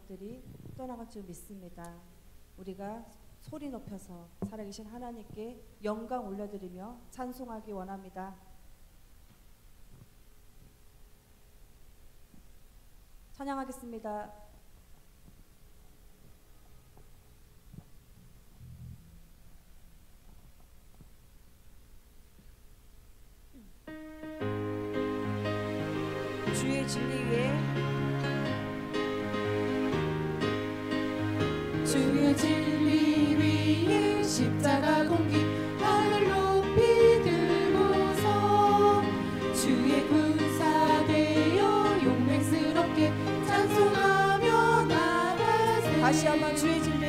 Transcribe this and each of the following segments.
것들이 떠나갈 줄 믿습니다. 우리가 소리 높여서 살아계신 하나님께 영광 올려드리며 찬송하기 원합니다. 찬양하겠습니다. 주의 진리 위에 주의 진리 위에 십자가 공기 하늘 높이 들고서 주의 군사 되어 용맹스럽게 찬송하며 나가세. 다시 한번 주의 진리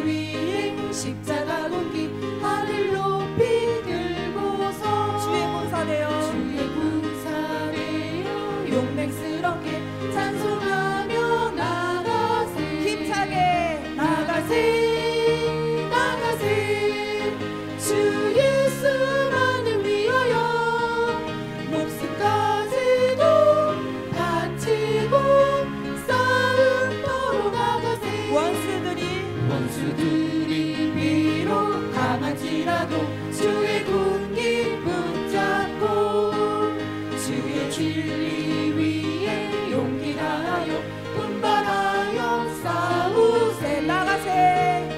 위에 십자가 공기 하늘 높이 들고서 주의 군사 되어 용맹스럽게 찬송하며 나가세. 힘차게 나가세 나가세 주 예수만을 위하여 목숨까지도 바치고 싸움터로 나가세. 원수들이 비록 강할지라도 주의 군기 붙잡고 주의 진리 위에 용기 다하여 분발하여 싸우세. 나가세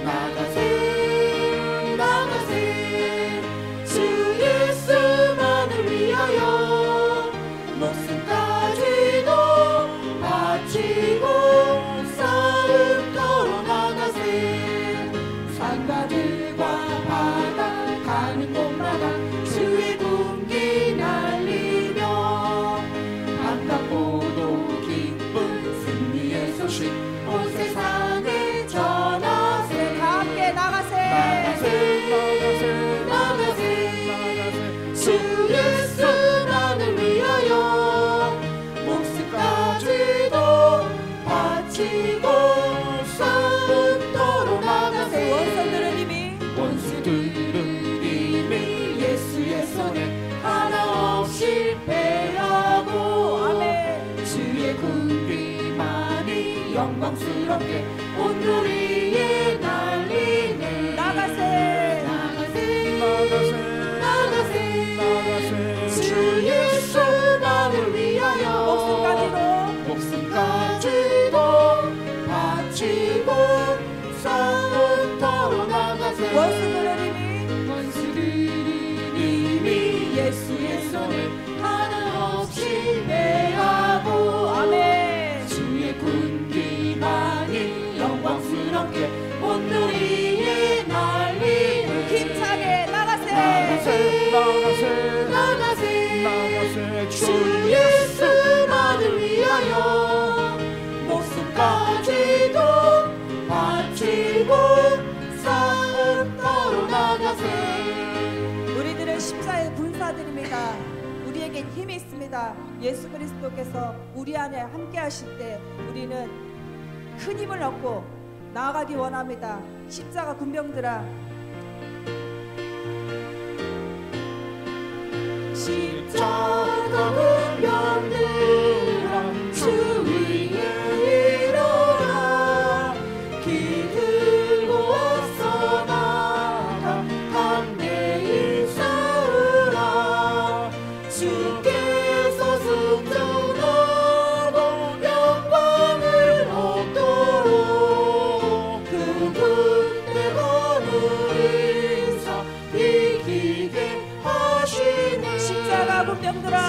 나가세 나가세 주 예수만을 위하여 목숨까지도 바치고 싸움터로 나가세. 산과 들과 바다 가는 곳마다 주의 군기 날리며 반갑고도 기쁜 승리의 소식 온 세상에 전하세. 다 함께 나가세 나가세 주 예수만을 위하여 목숨까지도 바치고 싸움터로 나가세. 원수들은 이미 예수의 손에 하나 없이 패하고 아멘. 주의 군기만이 영광스럽게 온누리에 날리네. 나가세 나가세 주 예수만을 위하여 목숨까지도 바치고 싸움터로 나가세. 원수들은 이미 예수의 손을 하나 없이 배하고 아멘. 주의 군기만이 영광스럽게 온누리에 날리네. 힘차게 나가세 주 예수만을 위하여 목숨까지도 바치고 싸움터로 나가세. 우리들은 십자의 군사들입니다. 우리에겐 힘이 있습니다. 예수 그리스도께서 우리 안에 함께 하실 때 우리는 큰 힘을 얻고 나아가기 원합니다. 십자가 군병들아, 십자가 군병들아 주 위에 일어나 기 들고 앞서 나가 담대히 싸우라. 주께서 승천하고 영광을 얻도록 그 군대 거느리사 이기게 하시네. 십자가 군병들아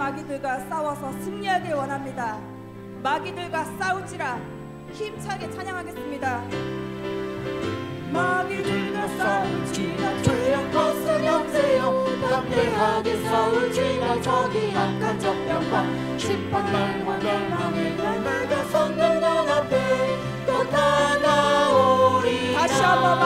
마귀들과 싸워서 승리하길 원합니다. 마귀들과 싸우지라. 힘차게 찬양하겠습니다. 마귀들과 싸울지라 죄악 벗으렴세요. 담대하게 싸울지라 저기 악한 적병과 심판날과 멸망의 날 내가 성령 눈앞에 또 다가오리라. 다시 한번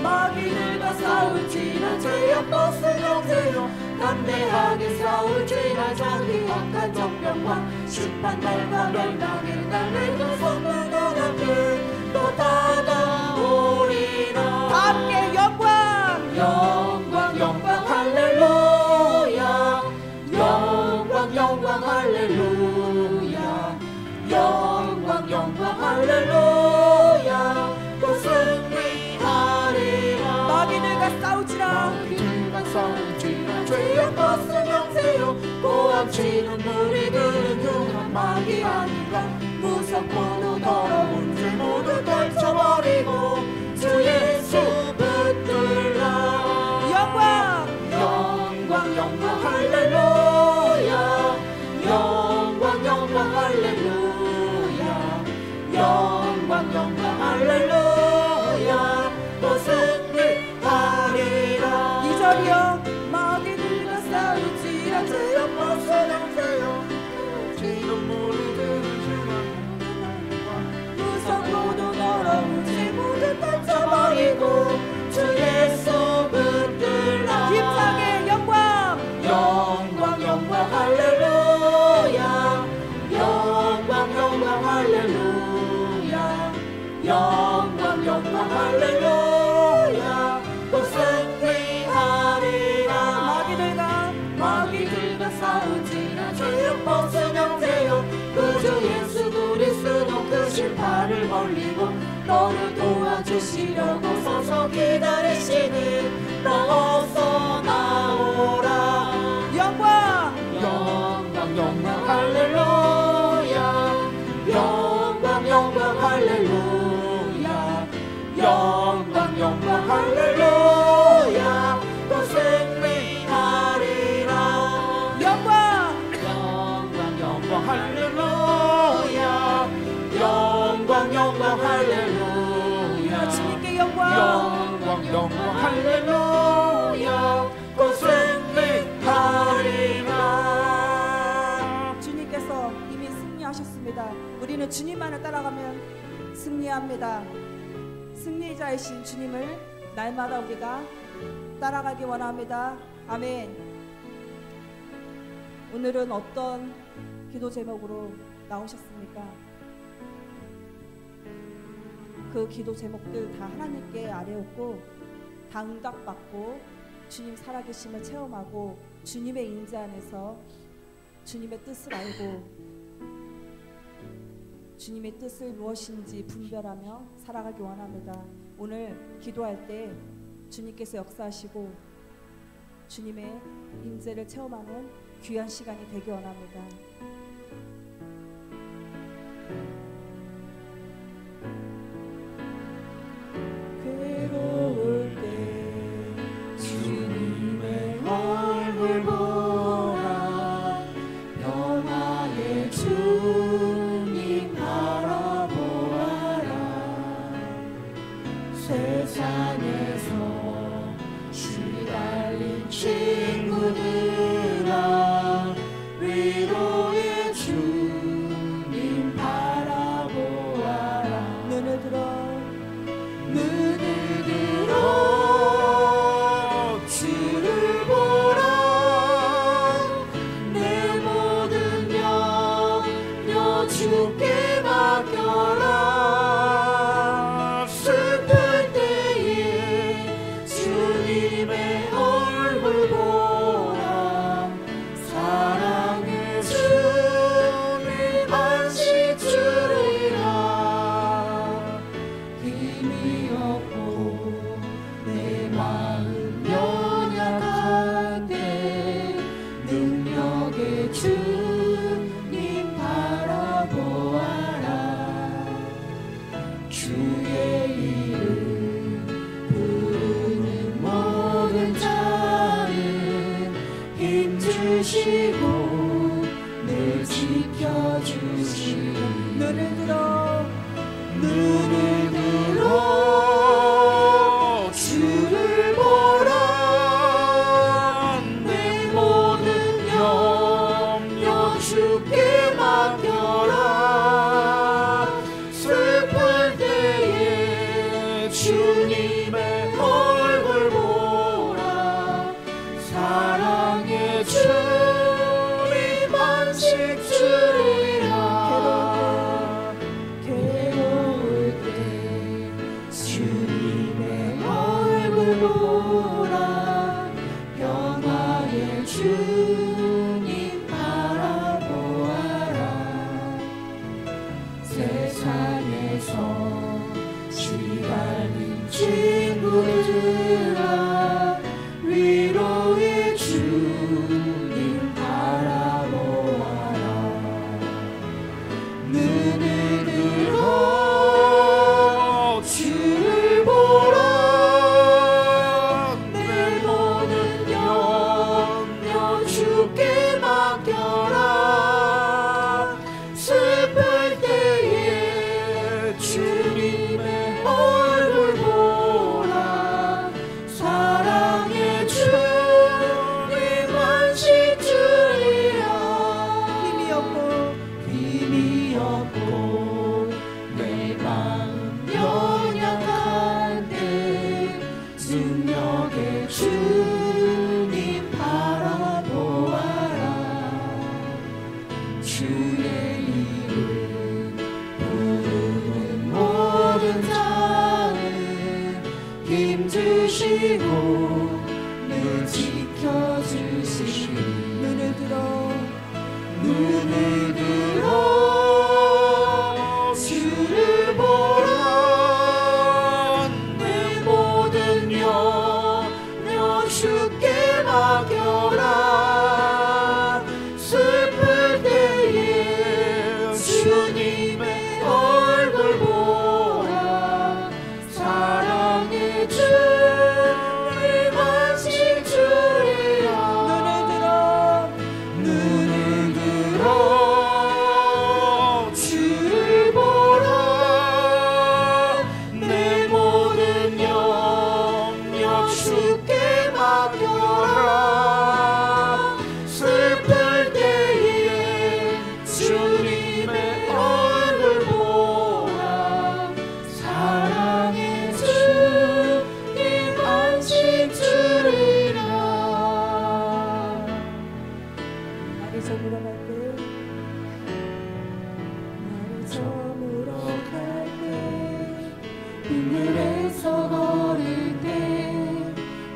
마귀들과 싸울지라 죄악 벗으렴세요. 담대하게 싸울지라 저기 악한 적병과 심판날과 멸망의 날 내가 성령 눈앞에 또 다가오리라. 다 함께 영광 영광 영광 할렐루야. 영광 영광 할렐루야. 영광 영광 할렐루야. 또 승리하리라. 마귀들과 싸우지라. 마귀들과 싸우지라 죄악 벗으렴세요. 고함치는 무리들은 흉한 마귀 아닌가. 무섭고도 더러운 죄 모두 떨쳐버리고 주 예수 붙들라. 영광 영광 영광 할렐루야. 영광 영광 할렐루야. 영광 영광 할렐루야. 또 승리하리라. 2절이요. 마귀들과 싸우지라 죄악 벗으렴세요. 지는 무리들은 무섭고도 더러운 죄 모두 떨쳐버리고 주 예수 붙들라. 힘차게 영광 영광 영광 할렐루야. 영광 영광 할렐루야. 영광 영광 할렐루야. 또 승리하리라. 마귀들과 싸우지라 죄악 벗으렴세요. 그 주 예수 그리스도 그 심판을 벌리고 너를 도와주시려고 서서 기다리시니 너 어서 나오라. 영광 영광 영광 할렐루야. 영광 영광 할렐루야. 영광 영광 할렐루야. 또 승리하리라. 영광 영광 영광 할렐루야. 영광 영광 할렐루야. 주님께 영광 영광 영광 할렐루야. 또 승리하리라. 주님께서 이미 승리하셨습니다. 우리는 주님만을 따라가면 승리합니다. 승리자이신 주님을 날마다 우리가 따라가기 원합니다. 아멘. 오늘은 어떤 기도 제목으로 나오셨습니까? 그 기도 제목들 다 하나님께 아뢰었고 다 응답받고 주님 살아계심을 체험하고 주님의 인재 안에서 주님의 뜻을 알고 주님의 뜻을 무엇인지 분별하며 살아가기 원합니다. 오늘 기도할 때 주님께서 역사하시고 주님의 인재를 체험하는 귀한 시간이 되기 원합니다. 괴로울 때 주님의 얼굴 보라. 평화의 주님 바라보아라. 세상에서 시달린 친구들아 위로의 주님 바라보아라. 눈을 들어 주를 보라. 내 모든 염려 주께 맡겨라. 슬플 때에 주님의 얼굴 보라. 사랑의 주님 안식 주리라. 힘이 없고 내 마음 연약한데 능력의 주님 바라보아라. 주의 이름 부르는 모든 자는 힘주시고 지켜주시니 눈을 들어 주를 보라 내 모든 염려 주께 맡겨라 슬플 때에 주님의 얼굴 보라 사랑의 주님 안식 주리라 괴로울 때 주님의 얼굴 보라 평화의 주님 바라보아라 세상에서 시달린 친구들아 위로의 주님 바라보아라 눈을 들어 주를 보라 내 모든 염려 주께 맡겨라 슬플 때에 주님의 얼굴 보라 사랑의 주님 안식 주리라 힘이 없고 내 마음 연약할 때 능력의 주님 바라보아라 주의 이름 부르는 모든 자는 힘주시고 늘 지켜주시니 눈을 들어 주를 보라 내 모든 염려 주께 맡겨라 슬플 때에 주님의 얼굴 보라 사랑의 주님 안식 주리라 눈을 들어 주를 보라 내 모든 염려 주께 맡겨라 슬플 때에 주님의 얼굴 보라 사랑의 주님 안식 주리라 나를 저물어 갈때 빗물에서 걸을 때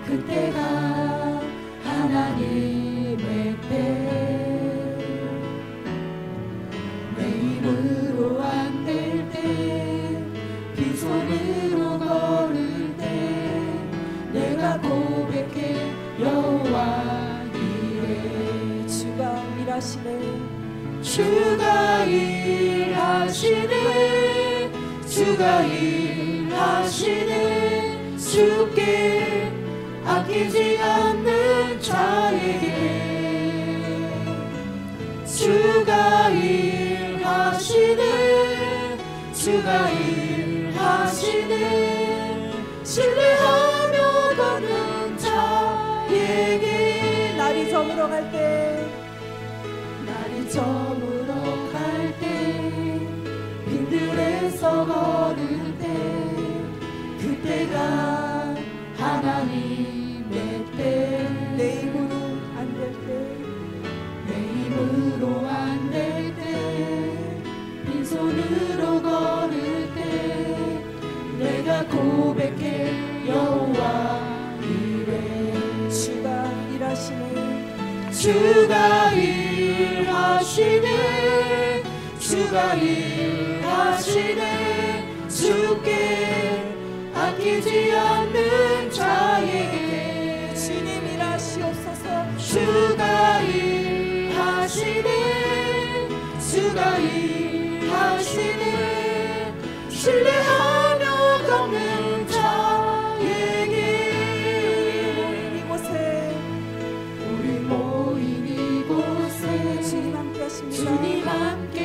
그때가 하나님의 때 내 힘으로 안 될 때 빈손으로 걸을 때 내가 고백해 여호와 이래 주가 일하시네 주가 일하시네 주가 일하시네 주께 아끼지 않는 자에게 주가 일하시네 주가 일하시네 신뢰하며 걷는 자에게 날이 저물어 갈때 저물어 갈 때 빈들에서 걸을 때 그때가 하나님의 때 내 힘으로 안 될 때 내 힘으로 안 될 때 빈손으로 걸을 때 내가 고백해 여호와 이래 주가 일하시네 주가 일하시네 주가 일하시네 주께 아끼지 않는 자에게 주님 일하시옵소서 주가 일하시네 주가 일하시네 신뢰하며 걷는 자에게 이곳에 우리 모인 이곳에 주님 함께 하십니다 주님 함께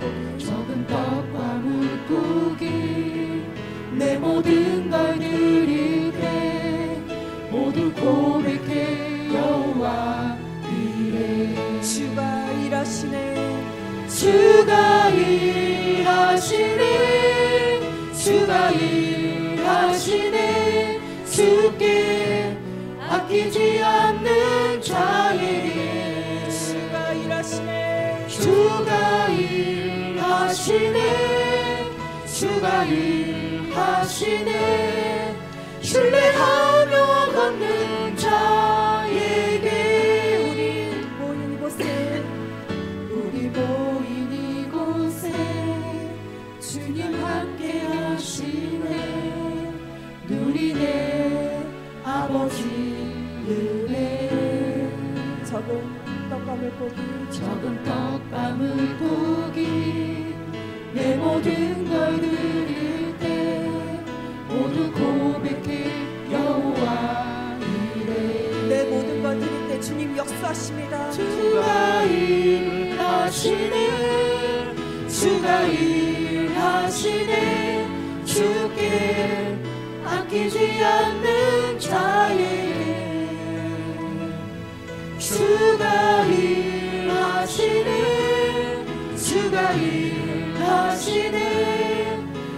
물고기 적은 떡과 물고기 내 모든 걸 드릴 때 모두 고백해 여호와 이래. 주가 일하시네 주가 일하시네 주가 일하시네 주께 아끼지 않는 자에게 주가 일하시네 주가 일하시네 주가 일하시네 신뢰하며 걷는 자에게 우리 모인 이곳에 주님 함께 하시네 누리네 아버지 은혜. 적은 떡과 물고기 적은 떡과 물고기 내 모든 걸 드릴 때 모두 고백해 여호와 이래. 내 모든 걸 드릴 때 주님 역사하십니다. 주가 일하시네 주가 일하시네 주께 아끼지 않는 자에게 주가 일하시네 주가 일하시네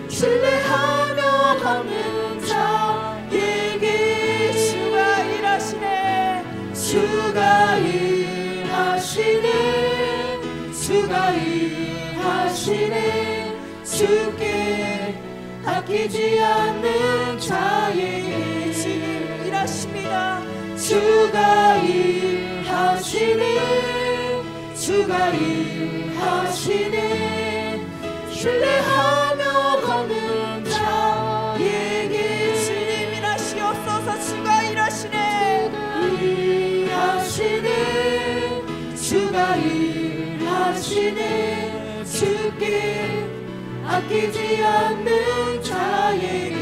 신뢰하며 걷는 자에게 주가 일하시네 주가 일하시네 주가 일하시네 주께 아끼지 않는 자에게 주님 일하십니다. 주가 일하시네 주가 일하시네 신뢰하며 걷는 자에게 주님 일하시옵소서. 주가 일하시네 일하시네 주가 일하시네 주께 아끼지 않는 자에게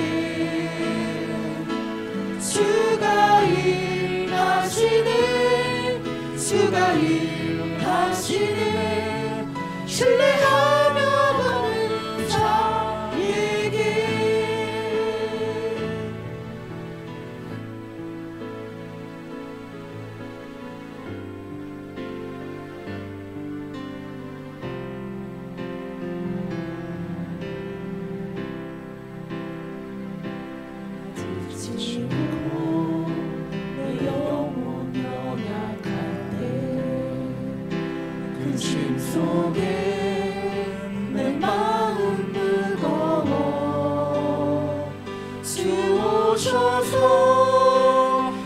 주가 일하시네 주가 일하시네 신뢰하며 걷는 자에게. 지치고 내 영혼 연약할 때 근심 속에 내 마음 무거워 주 오셔서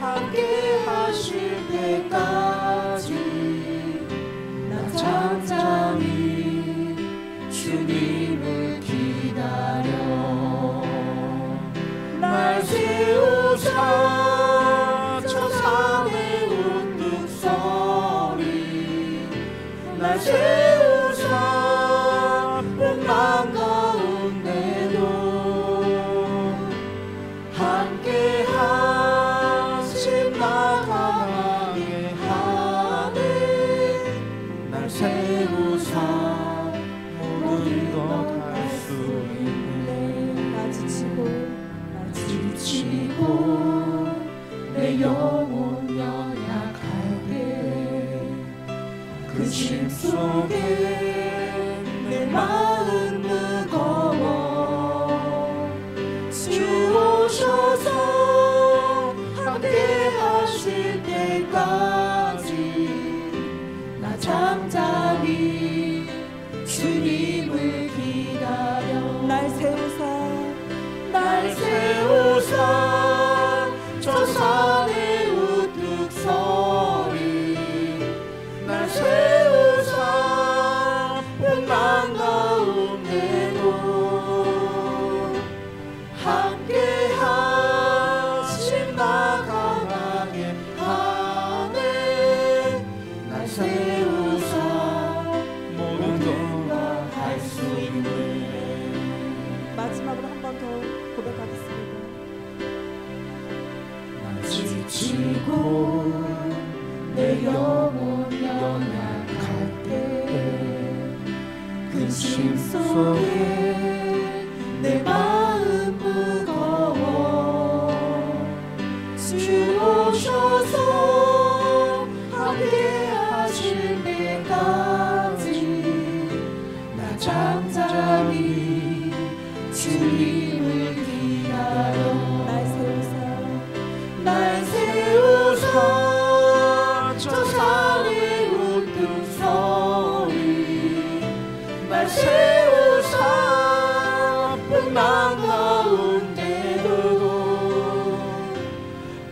함께 하실 때까지 나 잠잠히 주님을 기다려 날 세우사 저 산의 우뚝 서리 날 세우사 풍랑 가운데도 함께 하신 나 강하게 하네 날 세우사 모든 것 할 수 있네. 나 지치고 내 영혼 연약할 때 근심 속에 내 마음 무거워 주 오셔서 함께 하실 때까지 나 잠잠히 주님을 기다려 날 세우사 날 세우사 저 산의 우뚝 서리 날 세우사 풍랑 가운데도 함께 하신 나 강하게 하네 날 세우사 모든 것 할 수 있네. 마지막으로 한 번 더 고백하겠습니다. 지치고 내 영혼 연약할 때 근심 속에 내 마음 무거워 주 오셔서 함께 하실 때까지 나 잠잠히 주님을 기다려 날 세우사 저 산에 웃는 소리 날 세우사 풍랑 가운데도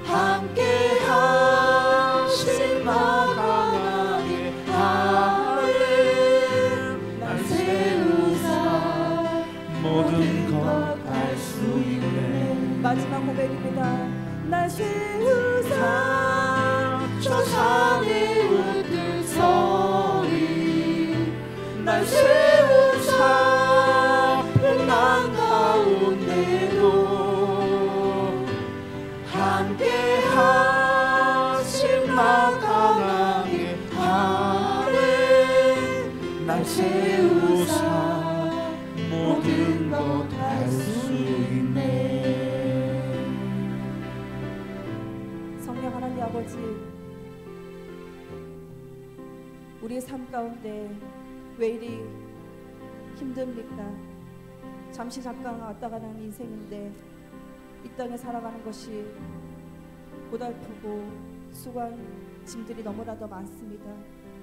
함께 하신 나 강하게 하네 날 세우사 모든 것 알 수 있네 마지막 고백입니다. 날 세우사 저 산에 웃는 소리 날 세우사 풍랑 가운데도 함께 하신 나 강하게 하네 날 세우사 모든 것 알 수 있네 성령 하나님 아버지, 우리의 삶 가운데 왜 이리 힘듭니까? 잠시 잠깐 왔다 가는 인생인데 이 땅에 살아가는 것이 고달프고 수고한 짐들이 너무나도 많습니다.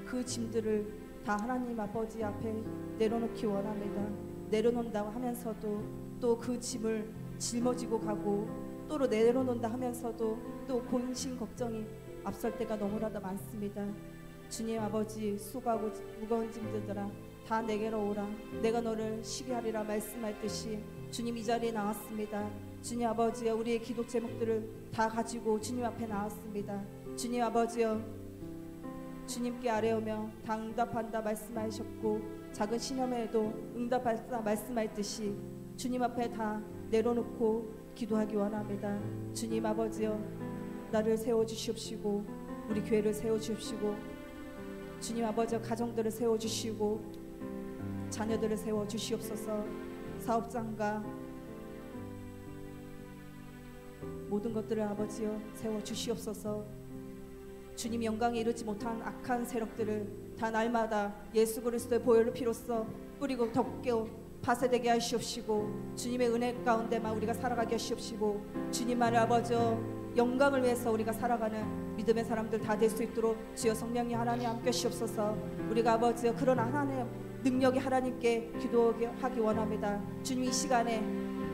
그 짐들을 다 하나님 아버지 앞에 내려놓기 원합니다. 내려놓는다고 하면서도 또 그 짐을 짊어지고 가고 또 내려놓는다 하면서도 또 근심 걱정이 앞설 때가 너무나도 많습니다. 주님 아버지, 수고하고 무거운 짐들아 다 내게로 오라. 내가 너를 쉬게 하리라 말씀하셨듯이 주님 이 자리에 나왔습니다. 주님 아버지여, 우리의 기도 제목들을 다 가지고 주님 앞에 나왔습니다. 주님 아버지여, 주님께 아뢰오며 다 응답한다 말씀하셨고 작은 시험에도 응답한다 말씀하셨듯이 주님 앞에 다 내려놓고 기도하기 원합니다. 주님 아버지여, 나를 세워주시옵시고 우리 교회를 세워주시옵시고 주님 아버지여, 가정들을 세워주시고 자녀들을 세워주시옵소서. 사업장과 모든 것들을 아버지여 세워주시옵소서. 주님 영광에 이르지 못한 악한 세력들을 다 날마다 예수 그리스도의 보혈의 피로써 뿌리고 덮고 파쇄되게 하시옵시고 주님의 은혜 가운데만 우리가 살아가게 하시옵시고 주님만을 아버지여 영광을 위해서 우리가 살아가는 믿음의 사람들 다 될 수 있도록 주여 성령이 하나님 함께 하시옵소서. 우리가 아버지여 그런 하나님의 능력이 하나님께 기도하기 원합니다. 주님 이 시간에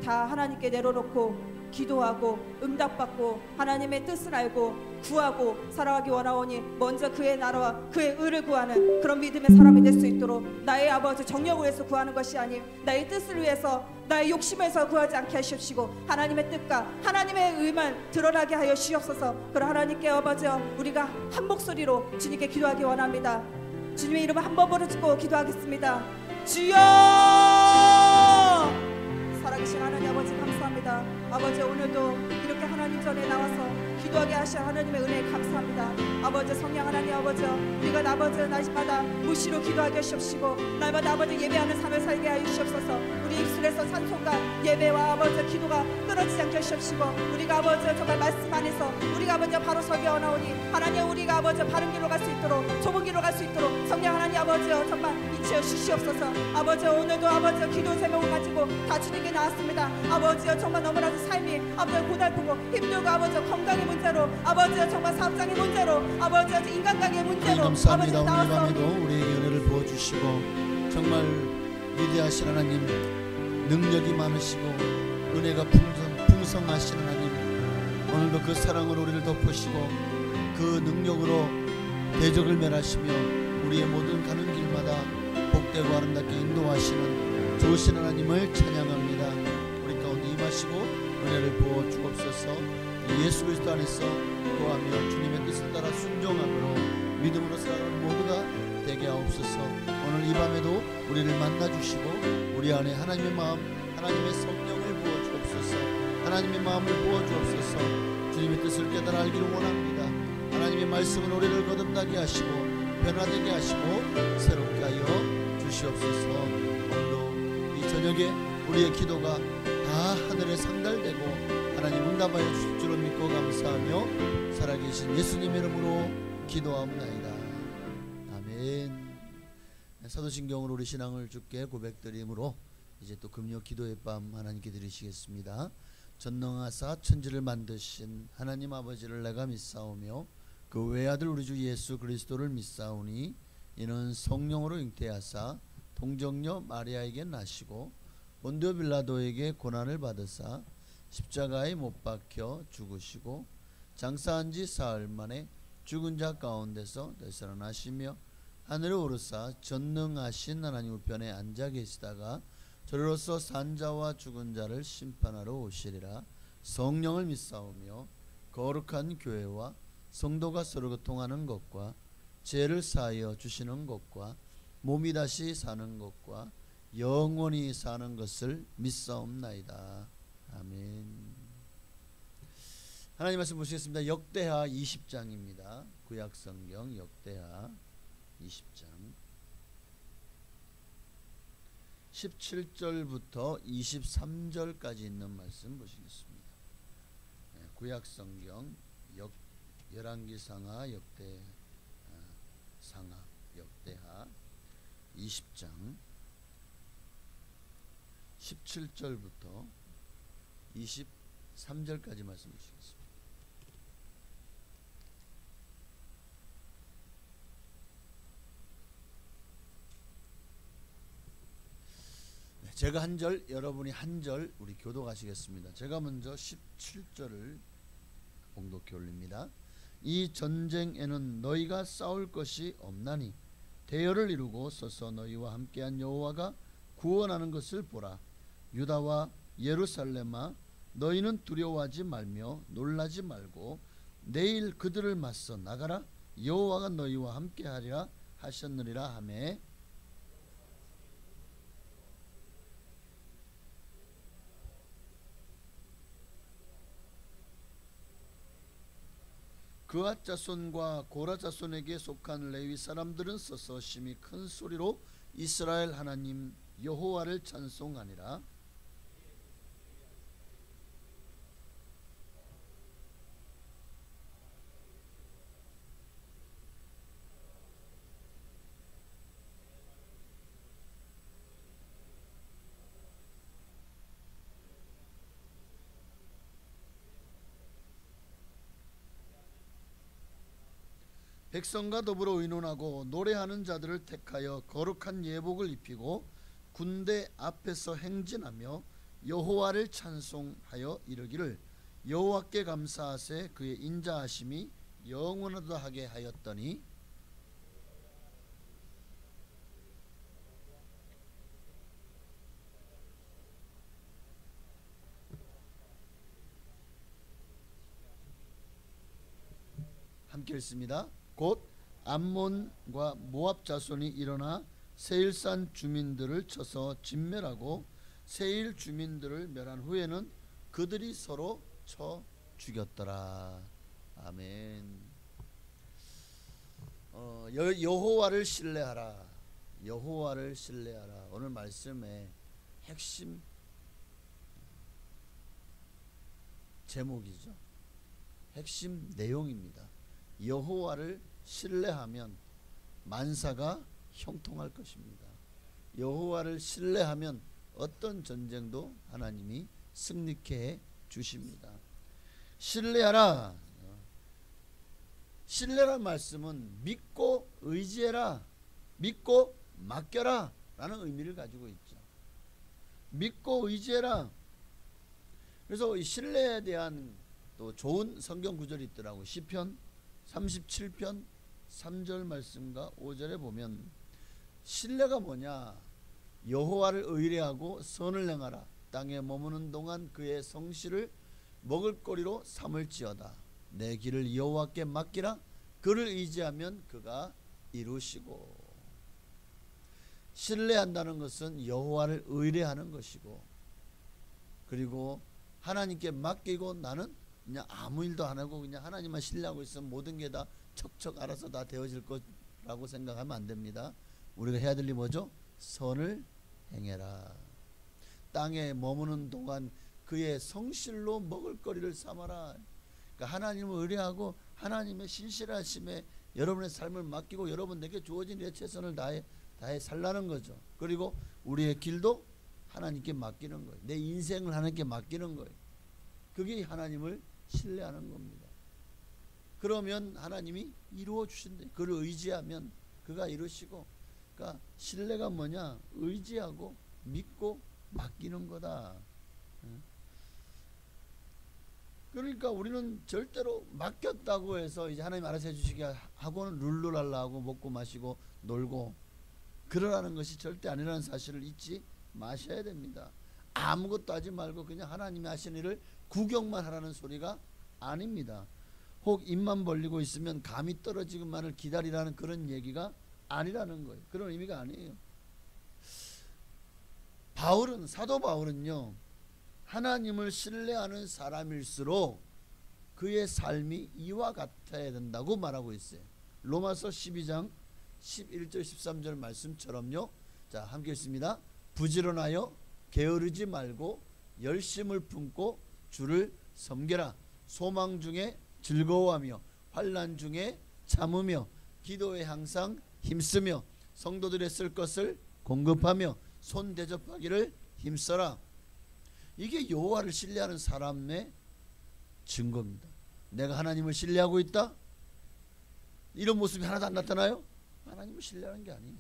다 하나님께 내려놓고 기도하고 응답받고 하나님의 뜻을 알고 구하고 살아가기 원하오니 먼저 그의 나라와 그의 의를 구하는 그런 믿음의 사람이 될 수 있도록 나의 아버지 정력을 위해서 구하는 것이 아닌 나의 뜻을 위해서 나의 욕심에서 구하지 않게 하시옵시고 하나님의 뜻과 하나님의 의만 드러나게 하여 주시옵소서. 그런 하나님께 아버지여 우리가 한 목소리로 주님께 기도하기 원합니다. 주님의 이름을 한 번 부르짖고 기도하겠습니다. 주여! 살아계신 하나님 아버지 감사합니다. 아버지 오늘도 이렇게 하나님 전에 나와서 기도하게 하신 하나님의 은혜에 감사합니다. 아버지 성령 하나님 아버지여, 우리가 아버지 날마다 무시로 기도하게 하시옵시고 날마다 아버지 예배하는 삶을 살게 하여 주시옵소서. 우리 입술에서 찬송과 예배와 아버지 기도가 끊어지지 않게 하시옵시고 우리가 아버지 정말 말씀 안에서 우리가 아버지 바로 서게 원하오니 하나님 우리가 아버지 바른 길로 갈 수 있도록 좁은 길로 갈 수 있도록 성령 하나님 아버지여 정말 인치어 주시옵소서. 아버지 오늘도 아버지 기도 제목을 가지고 다 주님께 나왔습니다. 아버지여 정말 너무나도 삶이 아버지 고달프고 힘들고 아버지 건강의 문제로 아버지여 정말 사업장의 문제로 아버지여 인간관계의 문제로 감사합니다. 아버지 오늘 나와서 밤에도 우리에게 은혜를 부어주시고 정말 위대하신 하나님, 능력이 많으시고 은혜가 풍성하신 하나님, 오늘도 그 사랑으로 우리를 덮으시고 그 능력으로 대적을 멸하시며 우리의 모든 가는 길마다 복되고 아름답게 인도하시는 좋으신 하나님을 찬양합니다. 우리 가운데 임하시고 은혜를 부어 주옵소서. 예수 그리스도 안에서 구하며 주님의 뜻을 따라 순종함으로 믿음으로 살아가는 모두가 되게 하옵소서. 오늘 이 밤에도 우리를 만나주시고 우리 안에 하나님의 마음, 하나님의 성령을 부어 주옵소서. 하나님의 마음을 부어 주옵소서. 주님의 뜻을 깨달아 알기를 원합니다. 하나님의 말씀은 우리를 거듭나게 하시고 변화되게 하시고 새롭게 하여 주시옵소서. 저녁에 우리의 기도가 다 하늘에 상달되고 하나님 응답하여 주실 줄을 믿고 감사하며 살아계신 예수님 이름으로 기도하옵나이다. 아멘. 사도신경으로 우리 신앙을 주께 고백드림으로 이제 또 금요 기도의 밤 하나님께 드리시겠습니다. 전능하사 천지를 만드신 하나님 아버지를 내가 믿사오며 그 외아들 우리 주 예수 그리스도를 믿사오니 이는 성령으로 잉태하사 동정녀 마리아에게 나시고 본디오 빌라도에게 고난을 받으사 십자가에 못 박혀 죽으시고 장사한 지 사흘 만에 죽은 자 가운데서 되살아나시며 하늘에 오르사 전능하신 하나님 우편에 앉아 계시다가 저로서 산자와 죽은 자를 심판하러 오시리라. 성령을 믿사오며 거룩한 교회와 성도가 서로 교통하는 것과 죄를 사하여 주시는 것과 몸이 다시 사는 것과 영원히 사는 것을 믿사옵나이다. 아멘. 하나님 말씀 보시겠습니다. 역대하 20장입니다. 구약성경 역대하 20장 17절부터 23절까지 있는 말씀 보시겠습니다. 구약성경 열왕기상하 역대하 20장 17절부터 23절까지 말씀 보시겠습니다. 제가 한 절, 여러분이 한 절 우리 교독하시겠습니다. 제가 먼저 17절을 봉독해 올립니다. 이 전쟁에는 너희가 싸울 것이 없나니 대열을 이루고 서서 너희와 함께한 여호와가 구원하는 것을 보라. 유다와 예루살렘아 너희는 두려워하지 말며 놀라지 말고 내일 그들을 맞서 나가라. 여호와가 너희와 함께하리라 하셨느니라 하매 그앗 자손과 고라 자손에게 속한 레위 사람들은 서서 심히 큰 소리로 이스라엘 하나님 여호와를 찬송하니라. 백성과 더불어 의논하고 노래하는 자들을 택하여 거룩한 예복을 입히고 군대 앞에서 행진하며 여호와를 찬송하여 이르기를 여호와께 감사하세 그의 인자하심이 영원하다 하게 하였더니 함께 읽습니다. 곧 암몬과 모압 자손이 일어나 세일산 주민들을 쳐서 진멸하고 세일 주민들을 멸한 후에는 그들이 서로 쳐 죽였더라. 아멘. 여호와를 신뢰하라. 여호와를 신뢰하라. 오늘 말씀의 핵심 제목이죠. 핵심 내용입니다. 여호와를 신뢰하면 만사가 형통할 것입니다. 여호와를 신뢰하면 어떤 전쟁도 하나님이 승리케 해 주십니다. 신뢰하라. 신뢰란 말씀은 믿고 의지해라, 믿고 맡겨라 라는 의미를 가지고 있죠. 믿고 의지해라. 그래서 이 신뢰에 대한 또 좋은 성경 구절이 있더라고요. 시편 37편 3절 말씀과 5절에 보면 신뢰가 뭐냐? 여호와를 의뢰하고 선을 행하라. 땅에 머무는 동안 그의 성실을 먹을거리로 삼을지어다. 내 길을 여호와께 맡기라. 그를 의지하면 그가 이루시고. 신뢰한다는 것은 여호와를 의뢰하는 것이고, 그리고 하나님께 맡기고 나는 그냥 아무 일도 안 하고 그냥 하나님만 신뢰하고 있으면 모든 게 다 척척 알아서 다 되어질 거라고 생각하면 안 됩니다. 우리가 해야 될 일이 뭐죠? 선을 행해라. 땅에 머무는 동안 그의 성실로 먹을거리를 삼아라. 그러니까 하나님을 의뢰하고 하나님의 신실하심에 여러분의 삶을 맡기고 여러분에게 주어진 일에 최선을 다해 살라는 거죠. 그리고 우리의 길도 하나님께 맡기는 거예요. 내 인생을 하나님께 맡기는 거예요. 그게 하나님을 신뢰하는 겁니다. 그러면 하나님이 이루어 주신대. 그를 의지하면 그가 이루시고. 그러니까 신뢰가 뭐냐? 의지하고 믿고 맡기는 거다. 그러니까 우리는 절대로 맡겼다고 해서 이제 하나님 알아서 해주시게 하고는 룰루랄라하고 먹고 마시고 놀고 그러라는 것이 절대 아니라는 사실을 잊지 마셔야 됩니다. 아무것도 하지 말고 그냥 하나님이 하시는 일을 구경만 하라는 소리가 아닙니다. 혹 입만 벌리고 있으면 감이 떨어지기만을 기다리라는 그런 얘기가 아니라는 거예요. 그런 의미가 아니에요. 사도 바울은요, 하나님을 신뢰하는 사람일수록 그의 삶이 이와 같아야 된다고 말하고 있어요. 로마서 12장 11절 13절 말씀처럼요. 자, 함께 읽습니다. 부지런하여 게으르지 말고 열심을 품고 주를 섬겨라. 소망 중에 즐거워하며 환난 중에 참으며 기도에 항상 힘쓰며 성도들의 쓸 것을 공급하며 손 대접하기를 힘써라. 이게 여호와를 신뢰하는 사람의 증거입니다. 내가 하나님을 신뢰하고 있다? 이런 모습이 하나도 안 나타나요? 하나님을 신뢰하는 게 아니에요.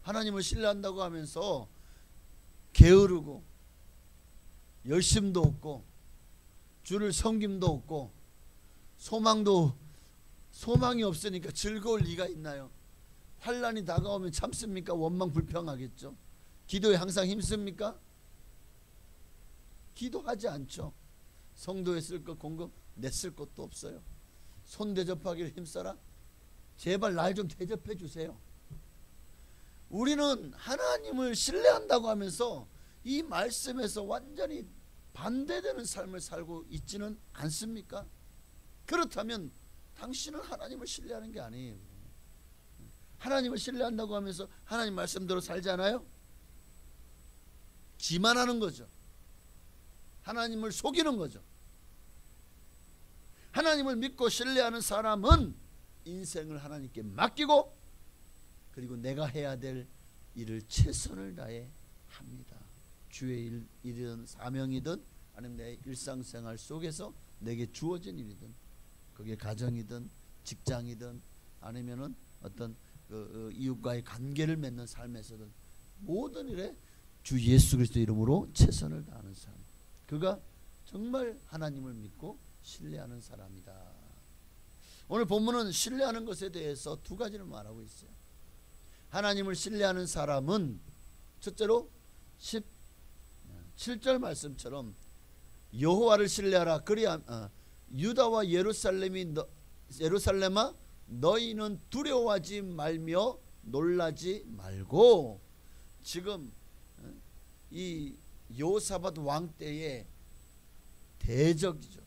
하나님을 신뢰한다고 하면서 게으르고 열심도 없고 주를 섬김도 없고 소망이 없으니까 즐거울 리가 있나요? 환난이 다가오면 참습니까? 원망 불평하겠죠. 기도에 항상 힘씁니까? 기도하지 않죠. 성도에 쓸 것 공급 내 쓸 것도 없어요. 손 대접하기를 힘써라. 제발 날 좀 대접해 주세요. 우리는 하나님을 신뢰한다고 하면서 이 말씀에서 완전히 반대되는 삶을 살고 있지는 않습니까? 그렇다면 당신은 하나님을 신뢰하는 게 아니에요. 하나님을 신뢰한다고 하면서 하나님 말씀대로 살지 않아요? 기만하는 거죠. 하나님을 속이는 거죠. 하나님을 믿고 신뢰하는 사람은 인생을 하나님께 맡기고 그리고 내가 해야 될 일을 최선을 다해 합니다. 주의 일이든 사명이든 아니면 내 일상생활 속에서 내게 주어진 일이든 그게 가정이든 직장이든 아니면은 어떤 이웃과의 관계를 맺는 삶에서든 모든 일에 주 예수 그리스도 이름으로 최선을 다하는 사람, 그가 정말 하나님을 믿고 신뢰하는 사람이다. 오늘 본문은 신뢰하는 것에 대해서 두 가지를 말하고 있어요. 하나님을 신뢰하는 사람은 첫째로 17절 말씀처럼 여호와를 신뢰하라. 그리야 유다와 예루살렘아 너희는 두려워하지 말며 놀라지 말고. 지금 이 여호사밧 왕 때에 대적이죠.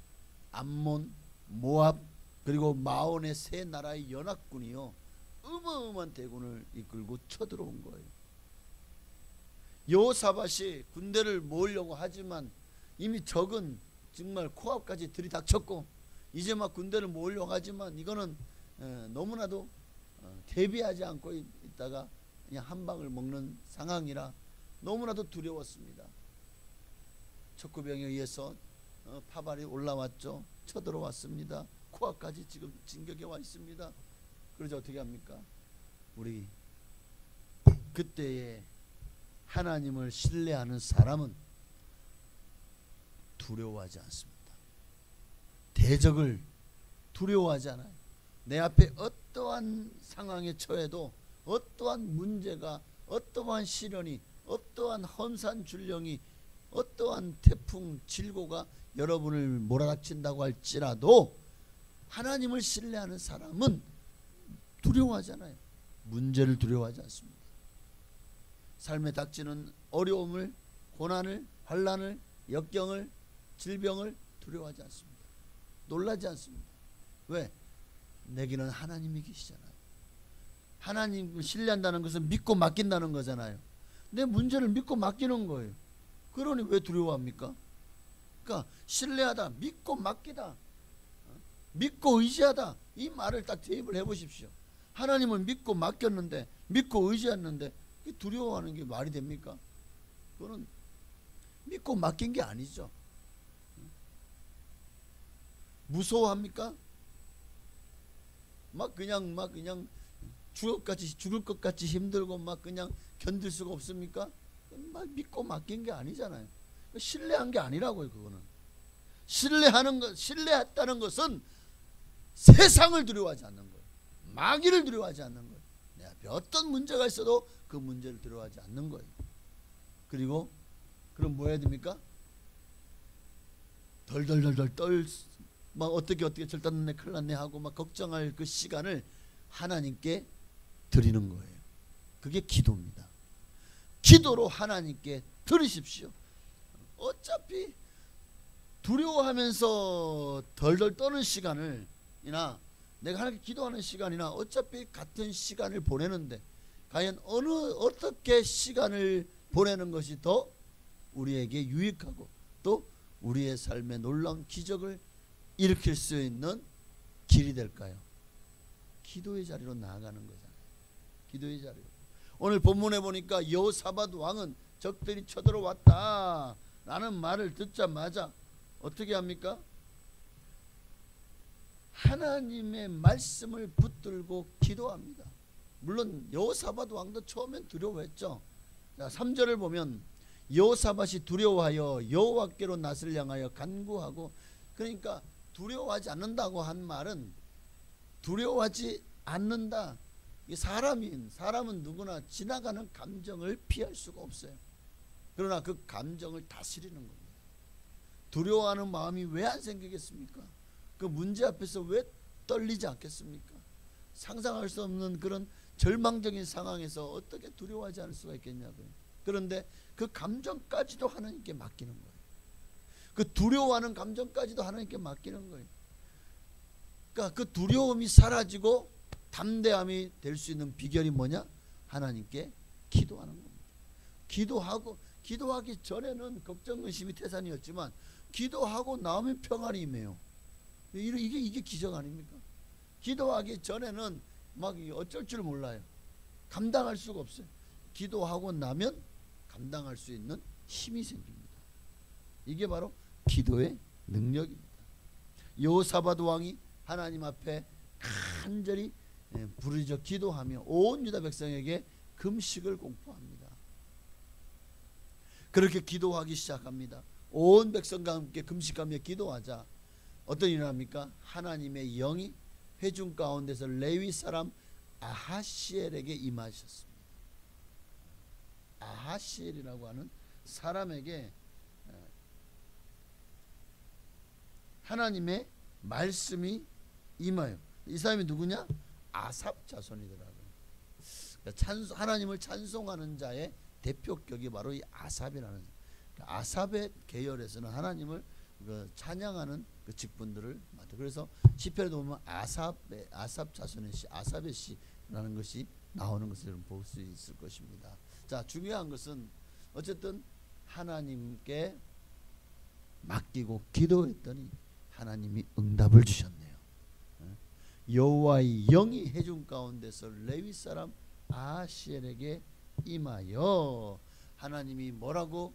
암몬, 모압 그리고 마온의 세 나라의 연합군이요 어마어마한 대군을 이끌고 쳐들어온 거예요. 여호사밧이 군대를 모으려고 하지만 이미 적은 정말 코앞까지 들이닥쳤고 이제 막 군대를 모으려고 하지만 이거는 너무나도 대비하지 않고 있다가 그냥 한 방을 먹는 상황이라 너무나도 두려웠습니다. 척구병에 의해서 파발이 올라왔죠. 쳐들어왔습니다. 코앞까지 지금 진격해 와 있습니다. 그러자 어떻게 합니까? 우리 그때에 하나님을 신뢰하는 사람은 두려워하지 않습니다. 대적을 두려워하지 않아요. 내 앞에 어떠한 상황에 처해도 어떠한 문제가, 어떠한 시련이, 어떠한 험산 줄령이, 어떠한 태풍 질고가 여러분을 몰아닥친다고 할지라도 하나님을 신뢰하는 사람은 두려워하잖아요. 문제를 두려워하지 않습니다. 삶에 닥치는 어려움을, 고난을, 환난을, 역경을, 질병을 두려워하지 않습니다. 놀라지 않습니다. 왜? 내게는 하나님이 계시잖아요. 하나님을 신뢰한다는 것은 믿고 맡긴다는 거잖아요. 내 문제를 믿고 맡기는 거예요. 그러니 왜 두려워합니까? 그러니까 신뢰하다, 믿고 맡기다, 믿고 의지하다, 이 말을 딱 대입을 해보십시오. 하나님을 믿고 맡겼는데, 믿고 의지했는데 두려워하는 게 말이 됩니까? 그거는 믿고 맡긴 게 아니죠. 무서워합니까? 막 그냥 죽을 것 같이 힘들고 막 그냥 견딜 수가 없습니까? 막 믿고 맡긴 게 아니잖아요. 신뢰한 게 아니라고요. 그거는 신뢰했다는 것은 세상을 두려워하지 않는 거예요. 마귀를 두려워하지 않는 거예요. 내 앞에 어떤 문제가 있어도 그 문제를 두려워하지 않는 거예요. 그리고 그럼 뭐 해야 됩니까? 덜덜덜덜 막 어떻게 절단났네 큰일 났네 하고 막 걱정할 그 시간을 하나님께 드리는 거예요. 그게 기도입니다. 기도로 하나님께 드리십시오. 어차피 두려워하면서 덜덜 떠는 시간을이나 내가 하나님께 기도하는 시간이나 어차피 같은 시간을 보내는데 과연 어떻게 시간을 보내는 것이 더 우리에게 유익하고 또 우리의 삶에 놀라운 기적을 일으킬 수 있는 길이 될까요? 기도의 자리로 나아가는 거잖아요. 기도의 자리로. 오늘 본문에 보니까 여호사밧 왕은 적들이 쳐들어왔다 라는 말을 듣자마자 어떻게 합니까? 하나님의 말씀을 붙들고 기도합니다. 물론 여호사밧 왕도 처음엔 두려워했죠. 자, 3절을 보면 여호사밧이 두려워하여 여호와께로 낯을 향하여 간구하고, 그러니까 두려워하지 않는다고 한 말은 두려워하지 않는다. 사람은 누구나 지나가는 감정을 피할 수가 없어요. 그러나 그 감정을 다스리는 겁니다. 두려워하는 마음이 왜 안 생기겠습니까? 그 문제 앞에서 왜 떨리지 않겠습니까? 상상할 수 없는 그런 절망적인 상황에서 어떻게 두려워하지 않을 수가 있겠냐고요. 그런데 그 감정까지도 하나님께 맡기는 거예요. 그 두려워하는 감정까지도 하나님께 맡기는 거예요. 그러니까 그 두려움이 사라지고 담대함이 될 수 있는 비결이 뭐냐? 하나님께 기도하는 겁니다. 기도하기 전에는 걱정 의심이 태산이었지만 기도하고 나오면 평안이 임해요. 이게 기적 아닙니까? 기도하기 전에는 막 어쩔 줄 몰라요. 감당할 수가 없어요. 기도하고 나면 감당할 수 있는 힘이 생깁니다. 이게 바로 기도의 능력입니다. 여호사밧 왕이 하나님 앞에 간절히 부르짖어 기도하며 온 유다 백성에게 금식을 공포합니다. 그렇게 기도하기 시작합니다. 온 백성과 함께 금식하며 기도하자 어떤 일이 납니까? 하나님의 영이 회중 가운데서 레위 사람 아하시엘에게 임하셨습니다. 아하시엘이라고 하는 사람에게 하나님의 말씀이 임하여. 이 사람이 누구냐? 아삽 자손이더라고요. 하나님을 찬송하는 자의 대표격이 바로 이 아삽이라는, 아삽의 계열에서는 하나님을 찬양하는 그 직분들을 맡아. 그래서 시편에도 보면 아삽 자손의 시, 아삽의 시라는 것이 나오는 것을 볼 수 있을 것입니다. 자, 중요한 것은 어쨌든 하나님께 맡기고 기도했더니 하나님이 응답을 주셨네요. 여호와의 영이 회중 가운데서 레위 사람 아하시엘에게 임하여. 하나님이 뭐라고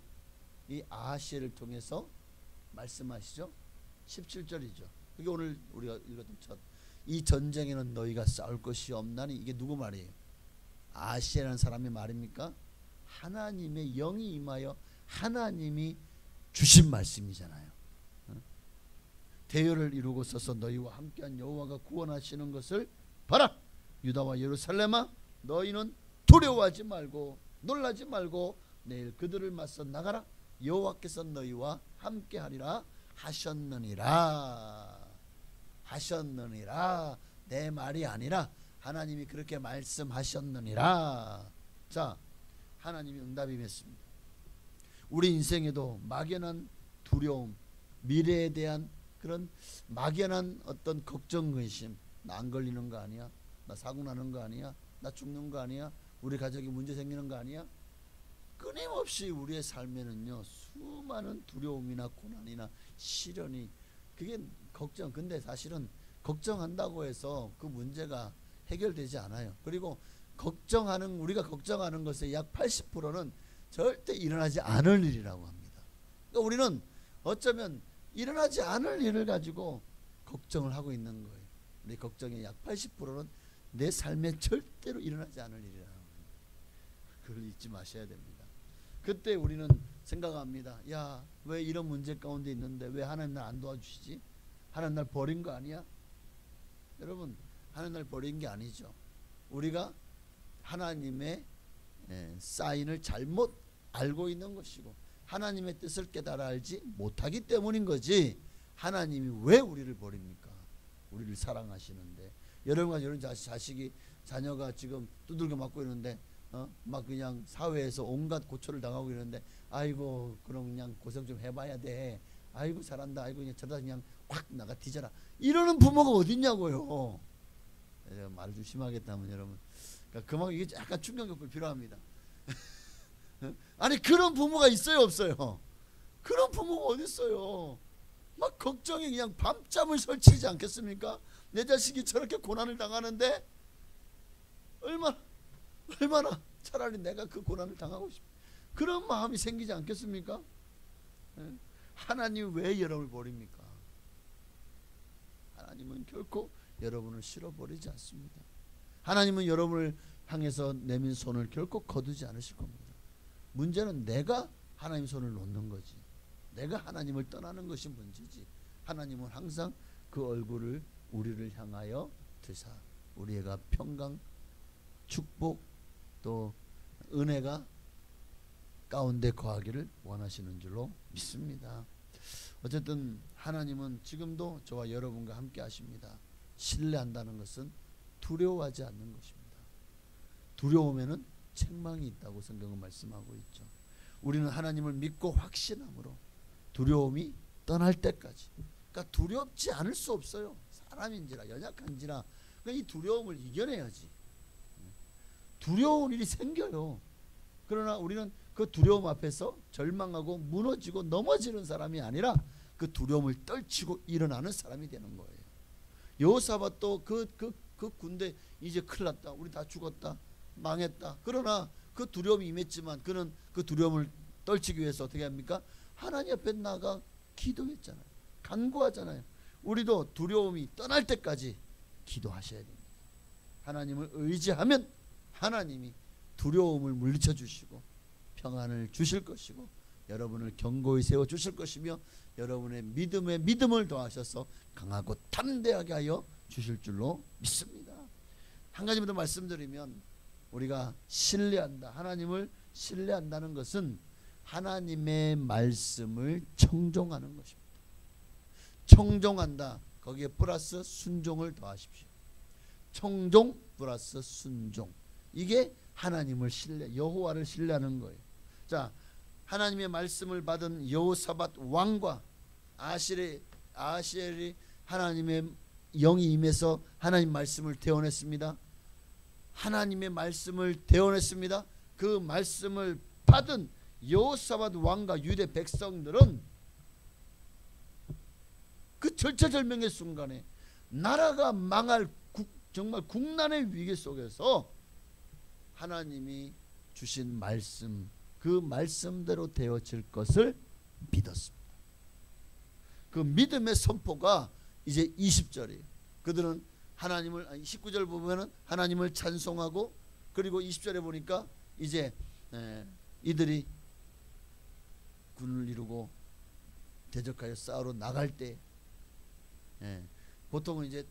이 아하시엘을 통해서 말씀하시죠? 17절이죠. 그게 오늘 우리가 읽었던 이 전쟁에는 너희가 싸울 것이 없나니. 이게 누구 말이에요? 아하시엘이라는 사람의 말입니까? 하나님의 영이 임하여 하나님이 주신 말씀이잖아요. 대열을 이루고 서서 너희와 함께한 여호와가 구원하시는 것을 봐라. 유다와 예루살렘아, 너희는 두려워하지 말고 놀라지 말고 내일 그들을 맞서 나가라. 여호와께서 너희와 함께하리라 하셨느니라. 내 말이 아니라 하나님이 그렇게 말씀하셨느니라. 자, 하나님이 응답이 맺습니다. 우리 인생에도 막연한 두려움, 미래에 대한 그런 막연한 어떤 걱정, 근심, 나 안 걸리는 거 아니야? 나 사고 나는 거 아니야? 나 죽는 거 아니야? 우리 가족이 문제 생기는 거 아니야? 끊임없이 우리의 삶에는요 수많은 두려움이나 고난이나 시련이, 그게 걱정, 근데 사실은 걱정한다고 해서 그 문제가 해결되지 않아요. 그리고 우리가 걱정하는 것의 약 80%는 절대 일어나지 않을 일이라고 합니다. 그러니까 우리는 어쩌면 일어나지 않을 일을 가지고 걱정을 하고 있는 거예요. 우리 걱정의 약 80%는 내 삶에 절대로 일어나지 않을 일이라는 거예요. 그걸 잊지 마셔야 됩니다. 그때 우리는 생각합니다. 야, 왜 이런 문제 가운데 있는데 왜 하나님 날 안 도와주시지? 하나님 날 버린 거 아니야? 여러분, 하나님 날 버린 게 아니죠. 우리가 하나님의 사인을 잘못 알고 있는 것이고 하나님의 뜻을 깨달아 알지 못하기 때문인 거지, 하나님이 왜 우리를 버립니까? 우리를 사랑하시는데. 여러분과 이런 자녀가 지금 두들겨 맞고 있는데 막 그냥 사회에서 온갖 고초를 당하고 있는데, 아이고 그럼 그냥 고생 좀 해봐야 돼, 아이고 잘한다, 아이고 그냥 저러다 그냥 확 나가 뒤져라, 이러는 부모가 어딨냐고요. 제가 말을 좀 심하게 했다면 여러분, 그러니까 그만큼 이게 약간 충격이 필요합니다. 아니 그런 부모가 있어요 없어요? 그런 부모가 어디 있어요? 막 걱정이 그냥 밤잠을 설치지 않겠습니까? 내 자식이 저렇게 고난을 당하는데 얼마나 차라리 내가 그 고난을 당하고 싶어, 그런 마음이 생기지 않겠습니까? 하나님 왜 여러분을 버립니까? 하나님은 결코 여러분을 실어버리지 않습니다. 하나님은 여러분을 향해서 내민 손을 결코 거두지 않으실 겁니다. 문제는 내가 하나님 손을 놓는 거지, 내가 하나님을 떠나는 것이 문제지. 하나님은 항상 그 얼굴을 우리를 향하여 드사 우리가 평강, 축복, 또 은혜가 가운데 거하기를 원하시는 줄로 믿습니다. 어쨌든 하나님은 지금도 저와 여러분과 함께 하십니다. 신뢰한다는 것은 두려워하지 않는 것입니다. 두려움에는 책망이 있다고 성경은 말씀하고 있죠. 우리는 하나님을 믿고 확신함으로 두려움이 떠날 때까지, 그러니까 두렵지 않을 수 없어요. 사람인지라 연약한지라 이 두려움을 이겨내야지. 두려운 일이 생겨요. 그러나 우리는 그 두려움 앞에서 절망하고 무너지고 넘어지는 사람이 아니라 그 두려움을 떨치고 일어나는 사람이 되는 거예요. 여호사밧도 그 군대 이제 큰일 났다, 우리 다 죽었다, 망했다. 그러나 그 두려움이 임했지만 그는 그 두려움을 떨치기 위해서 어떻게 합니까? 하나님 앞에 나가 기도했잖아요. 간구하잖아요. 우리도 두려움이 떠날 때까지 기도하셔야 됩니다. 하나님을 의지하면 하나님이 두려움을 물리쳐 주시고 평안을 주실 것이고 여러분을 견고히 세워 주실 것이며 여러분의 믿음에 믿음을 더하셔서 강하고 담대하게 하여 주실 줄로 믿습니다. 한 가지만 더 말씀드리면, 우리가 신뢰한다, 하나님을 신뢰한다는 것은 하나님의 말씀을 청종하는 것입니다. 청종한다, 거기에 플러스 순종을 더하십시오. 청종 플러스 순종, 이게 하나님을 여호와를 신뢰하는 거예요. 자, 하나님의 말씀을 받은 여호사밧 왕과 아하시엘이 하나님의 영이 임해서 하나님 말씀을 대언했습니다. 하나님의 말씀을 대언했습니다. 그 말씀을 받은 여호사밧 왕과 유대 백성들은 그 절체절명의 순간에 나라가 망할 정말 국난의 위기 속에서 하나님이 주신 말씀, 그 말씀대로 되어질 것을 믿었습니다. 그 믿음의 선포가 이제 20절이에요. 그들은 하나님을, 19절 보면은 하나님을 찬송하고, 그리고 20절에 보니까 이제 이들이 군을 이루고 대적하여 싸우러 나갈 때 보통은 이제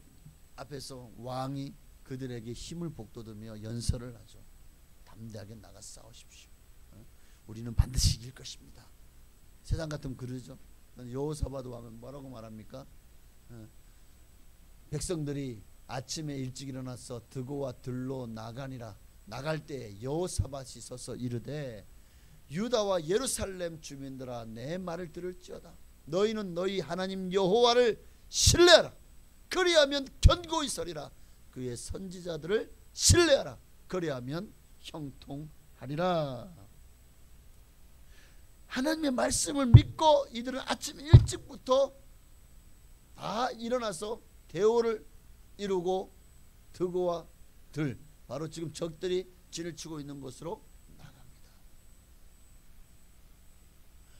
앞에서 왕이 그들에게 힘을 북돋으며 연설을 하죠. 담대하게 나가 싸우십시오. 우리는 반드시 이길 것입니다. 세상 같으면 그러죠. 여호사밧 왕은 뭐라고 말합니까? 백성들이 아침에 일찍 일어나서 드고와 들로 나가니라. 나갈 때 여호사밧이 서서 이르되, 유다와 예루살렘 주민들아, 내 말을 들을지어다. 너희는 너희 하나님 여호와를 신뢰하라. 그리하면 견고히 서리라. 그의 선지자들을 신뢰하라. 그리하면 형통하리라. 하나님의 말씀을 믿고 이들은 아침 일찍부터 다 일어나서 대오를 이루고 드고와 들, 바로 지금 적들이 진을 치고 있는 곳으로 나갑니다.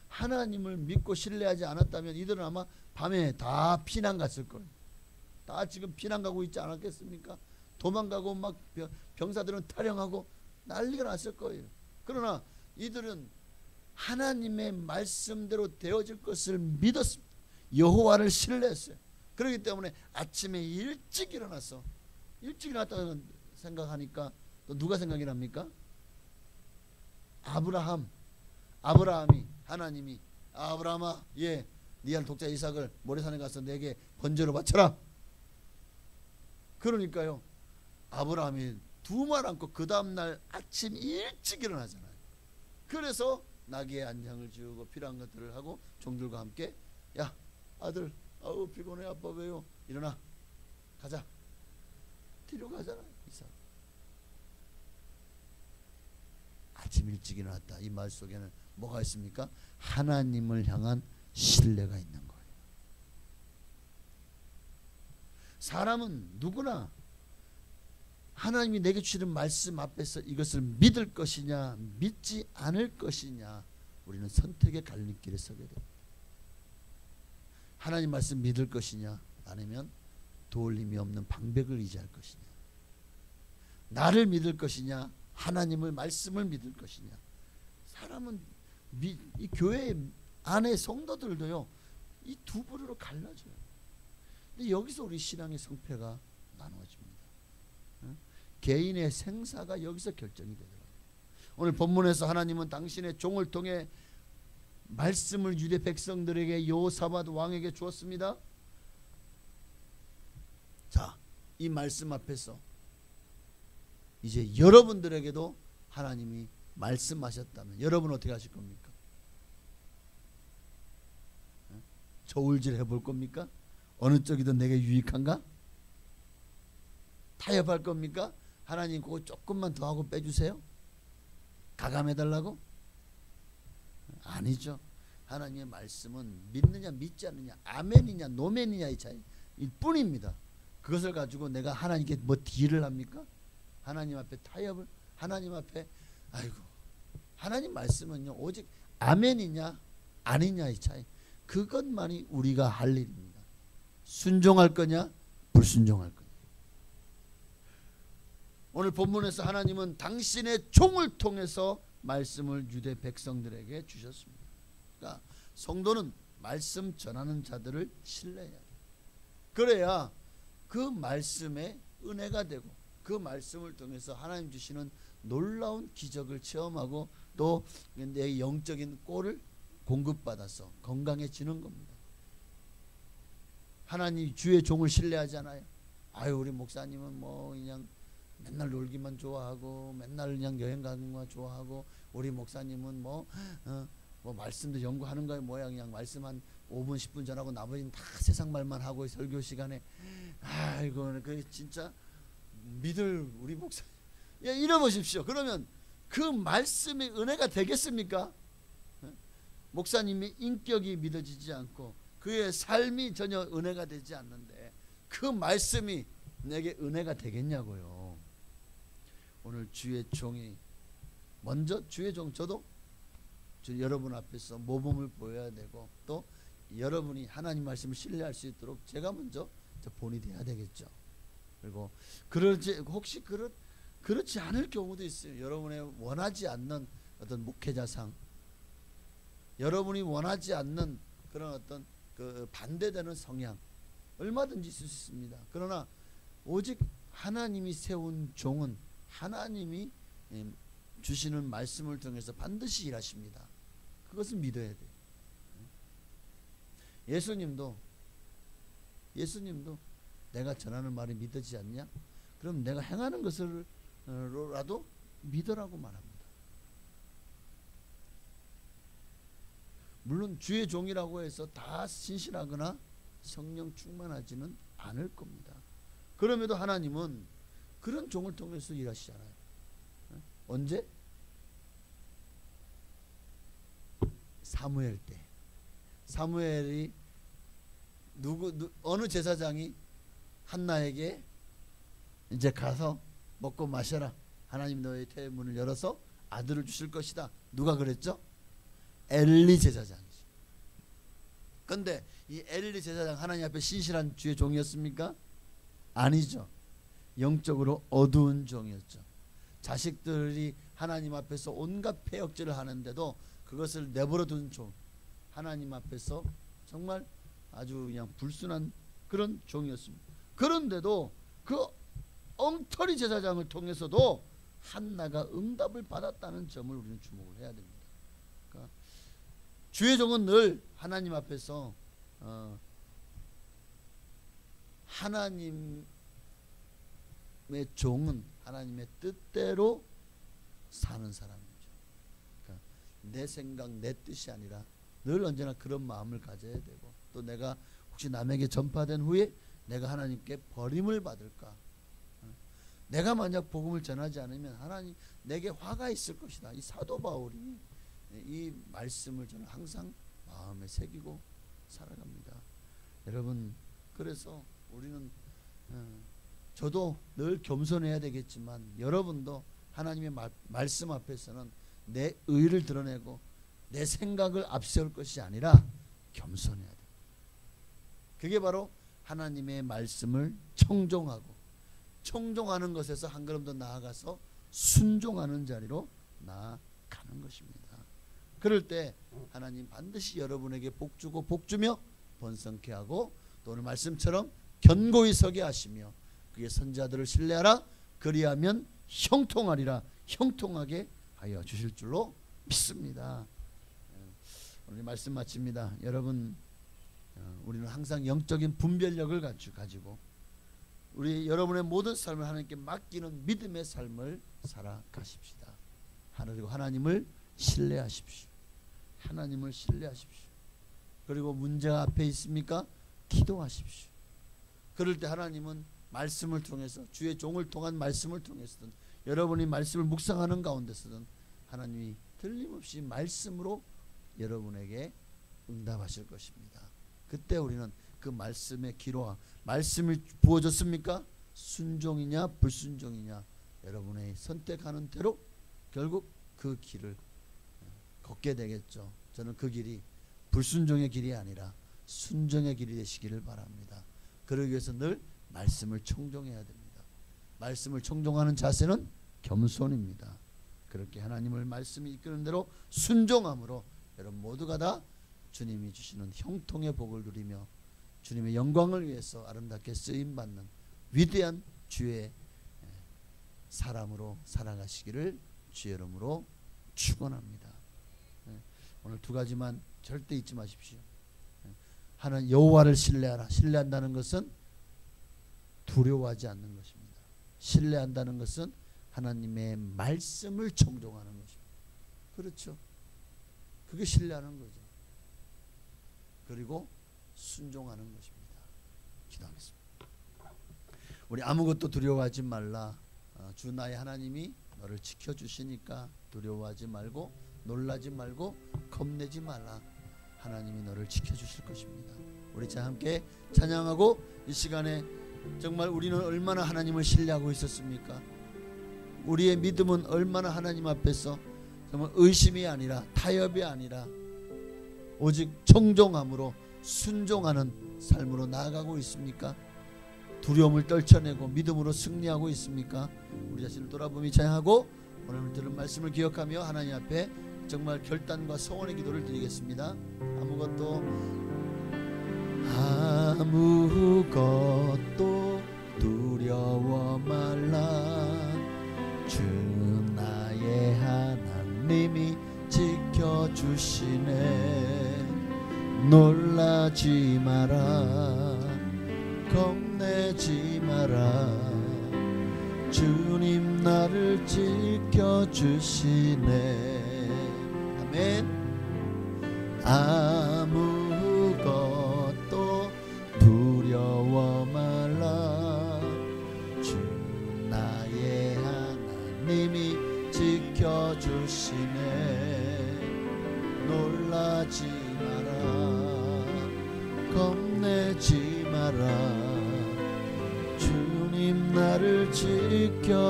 하나님을 믿고 신뢰하지 않았다면 이들은 아마 밤에 다 피난 갔을 거예요. 다 지금 피난 가고 있지 않았겠습니까? 도망가고 막 병사들은 탈영하고 난리가 났을 거예요. 그러나 이들은 하나님의 말씀대로 되어질 것을 믿었습니다. 여호와를 신뢰했어요. 그렇기 때문에 아침에 일찍 일어나서, 일찍 일어났다는 생각하니까 또 누가 생각이 납니까? 아브라함이 하나님이 아브라함아, 예, 네 알 독자 이삭을 모래산에 가서 내게 번제로 바쳐라. 그러니까요, 아브라함이 두 말 않고 그 다음날 아침 일찍 일어나잖아요. 그래서 나귀의 안장을 지우고 필요한 것들을 하고 종들과 함께, 야 아들, 아우 피곤해, 아빠 왜요? 일어나 가자. 데려가잖아요. 이삭. 아침 일찍 일어났다. 이 말 속에는 뭐가 있습니까? 하나님을 향한 신뢰가 있는 거예요. 사람은 누구나 하나님이 내게 주시는 말씀 앞에서 이것을 믿을 것이냐 믿지 않을 것이냐, 우리는 선택의 갈림길에 서게 됩니다. 하나님 말씀 믿을 것이냐, 아니면 도울림이 없는 방백을 의지할 것이냐, 나를 믿을 것이냐, 하나님을 말씀을 믿을 것이냐. 사람은 이 교회 안에 성도들도요, 이 두 부류로 갈라져요. 근데 여기서 우리 신앙의 성패가 나누어집니다. 개인의 생사가 여기서 결정이 되더라고요. 오늘 본문에서 하나님은 당신의 종을 통해 말씀을 유대 백성들에게 여호사밧 왕에게 주었습니다. 자, 이 말씀 앞에서 이제 여러분들에게도 하나님이 말씀하셨다면 여러분 어떻게 하실 겁니까? 저울질 해볼 겁니까? 어느 쪽이든 내게 유익한가? 타협할 겁니까? 하나님 그거 조금만 더 하고 빼주세요? 가감해달라고? 아니죠. 하나님의 말씀은 믿느냐 믿지 않느냐, 아멘이냐 노멘이냐의 차이일 뿐입니다. 그것을 가지고 내가 하나님께 뭐 딜을 합니까? 하나님 앞에 타협을? 하나님 앞에, 아이고, 하나님 말씀은요 오직 아멘이냐 아니냐의 차이, 그것만이 우리가 할 일입니다. 순종할 거냐 불순종할 거냐. 오늘 본문에서 하나님은 당신의 종을 통해서 말씀을 유대 백성들에게 주셨습니다. 그러니까 성도는 말씀 전하는 자들을 신뢰해야 돼요. 그래야 그 말씀에 은혜가 되고 그 말씀을 통해서 하나님 주시는 놀라운 기적을 체험하고 또 내 영적인 꼴을 공급받아서 건강해지는 겁니다. 하나님 주의 종을 신뢰하잖아요. 아유, 우리 목사님은 뭐 그냥 맨날 놀기만 좋아하고 맨날 그냥 여행 가는 거 좋아하고, 우리 목사님은 뭐 말씀도 연구하는 거예요. 뭐야, 그냥 말씀 한 5분 10분 전하고 나머지는 다 세상 말만 하고 설교 시간에. 아이고, 그 진짜 믿을 우리 목사님. 예, 잃어보십시오. 그러면 그 말씀의 은혜가 되겠습니까? 목사님의 인격이 믿어지지 않고 그의 삶이 전혀 은혜가 되지 않는데 그 말씀이 내게 은혜가 되겠냐고요. 오늘 주의 종이 먼저, 주의 종 저도 여러분 앞에서 모범을 보여야 되고, 또 여러분이 하나님 말씀을 신뢰할 수 있도록 제가 먼저 본이 돼야 되겠죠. 그리고 혹시 그렇지 않을 경우도 있어요. 여러분의 원하지 않는 어떤 목회자상, 여러분이 원하지 않는 그런 어떤 그 반대되는 성향, 얼마든지 있을 수 있습니다. 그러나 오직 하나님이 세운 종은 하나님이 주시는 말씀을 통해서 반드시 일하십니다. 그것을 믿어야 돼요. 예수님도 내가 전하는 말이 믿어지지 않냐? 그럼 내가 행하는 것을라도 믿으라고 말합니다. 물론 주의 종이라고 해서 다 신실하거나 성령 충만하지는 않을 겁니다. 그럼에도 하나님은 그런 종을 통해서 일하시잖아요. 언제? 사무엘 때 사무엘이 어느 제사장이 한나에게 이제 가서 먹고 마셔라. 하나님 너의 태의 문을 열어서 아들을 주실 것이다. 누가 그랬죠? 엘리 제사장이죠. 근데 이 엘리 제사장 하나님 앞에 신실한 주의 종이었습니까? 아니죠. 영적으로 어두운 종이었죠. 자식들이 하나님 앞에서 온갖 폐역질을 하는데도 그것을 내버려 둔 종. 하나님 앞에서 정말 아주 그냥 불순한 그런 종이었습니다. 그런데도 그 엉터리 제사장을 통해서도 한나가 응답을 받았다는 점을 우리는 주목을 해야 됩니다. 그러니까 주의 종은 늘 하나님 앞에서 하나님의 종은 하나님의 뜻대로 사는 사람이죠. 그러니까 내 생각 내 뜻이 아니라 늘 언제나 그런 마음을 가져야 되고, 또 내가 혹시 남에게 전파된 후에 내가 하나님께 버림을 받을까, 내가 만약 복음을 전하지 않으면 하나님 내게 화가 있을 것이다. 이 사도 바울이 이 말씀을 저는 항상 마음에 새기고 살아갑니다. 여러분, 그래서 우리는 저도 늘 겸손해야 되겠지만 여러분도 하나님의 말씀 앞에서는 내 의를 드러내고 내 생각을 앞세울 것이 아니라 겸손해야 돼요. 그게 바로 하나님의 말씀을 청종하는 것에서 한 걸음 더 나아가서 순종하는 자리로 나아가는 것입니다. 그럴 때 하나님 반드시 여러분에게 복주고 복주며 번성케 하고, 또 오늘 말씀처럼 견고히 서게 하시며 그의 선자들을 신뢰하라. 그리하면 형통하리라. 형통하게 하여 주실 줄로 믿습니다. 오늘 말씀 마칩니다. 여러분, 우리는 항상 영적인 분별력을 가지고 여러분의 모든 삶을 하나님께 맡기는 믿음의 삶을 살아가십시다. 그리고 하나님을 신뢰하십시오. 하나님을 신뢰하십시오. 그리고 문제가 앞에 있습니까? 기도하십시오. 그럴 때 하나님은 말씀을 통해서, 주의 종을 통한 말씀을 통해서든 여러분이 말씀을 묵상하는 가운데서든 하나님이 틀림없이 말씀으로 여러분에게 응답하실 것입니다. 그때 우리는 그 말씀의 기로와, 말씀을 부어줬습니까? 순종이냐 불순종이냐, 여러분의 선택하는 대로 결국 그 길을 걷게 되겠죠. 저는 그 길이 불순종의 길이 아니라 순종의 길이 되시기를 바랍니다. 그러기 위해서 늘 말씀을 청종해야 됩니다. 말씀을 청종하는 자세는 겸손입니다. 그렇게 하나님을 말씀이 이끄는 대로 순종함으로 여러분 모두가 다 주님이 주시는 형통의 복을 누리며 주님의 영광을 위해서 아름답게 쓰임받는 위대한 주의 사람으로 살아가시기를 주의 이름으로 축원합니다. 오늘 두 가지만 절대 잊지 마십시오. 하나님 여호와를 신뢰하라. 신뢰한다는 것은 두려워하지 않는 것입니다. 신뢰한다는 것은 하나님의 말씀을 청종하는 것입니다. 그렇죠? 그게 신뢰하는 거죠. 그리고 순종하는 것입니다. 기도하겠습니다. 우리 아무것도 두려워하지 말라. 주 나의 하나님이 너를 지켜주시니까 두려워하지 말고 놀라지 말고 겁내지 말라. 하나님이 너를 지켜주실 것입니다. 우리 자 함께 찬양하고, 이 시간에 정말 우리는 얼마나 하나님을 신뢰하고 있었습니까? 우리의 믿음은 얼마나 하나님 앞에서 정말 의심이 아니라 타협이 아니라 오직 청종함으로 순종하는 삶으로 나아가고 있습니까? 두려움을 떨쳐내고 믿음으로 승리하고 있습니까? 우리 자신을 돌아보며 찬양하고 오늘 들은 말씀을 기억하며 하나님 앞에 정말 결단과 소원의 기도를 드리겠습니다. 아무것도 두려워 말라. 주 나의 하나님이 지켜주시네. 놀라지 마라. 겁내지 마라. 주님 나를 지켜주시네. 아멘. 아무것도 두려워 말라. 주 나의 하나님이 지켜주시네. 놀라 두려워하지 마라. 겁내지 마라. 주님 나를 지켜주시네.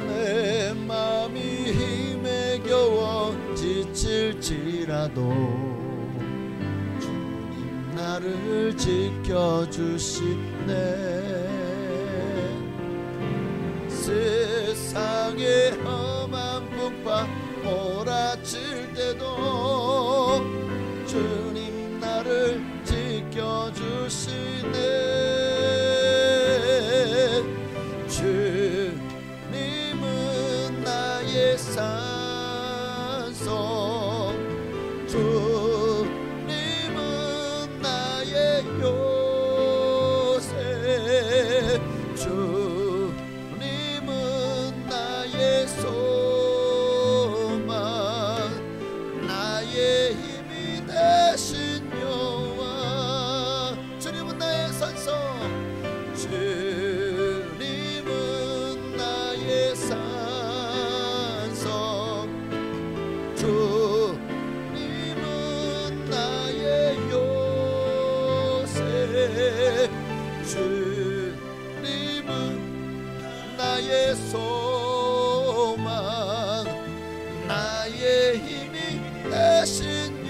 내 맘이 힘에 겨워 지칠지라도 주님 나를 지켜주시네. 세상의 험한 풍파 몰아칠 때도 주님 나를 지켜주시네. 주님은 나의 산성, 주님은 나의 요새, 주님은 나의 소망, 나의 힘이 되신 여호와. 주님은 나의 산성, 주님은 나의 산성, 주님은 나의 요새, 주님은 나의 소망, 나의 힘이 되시며.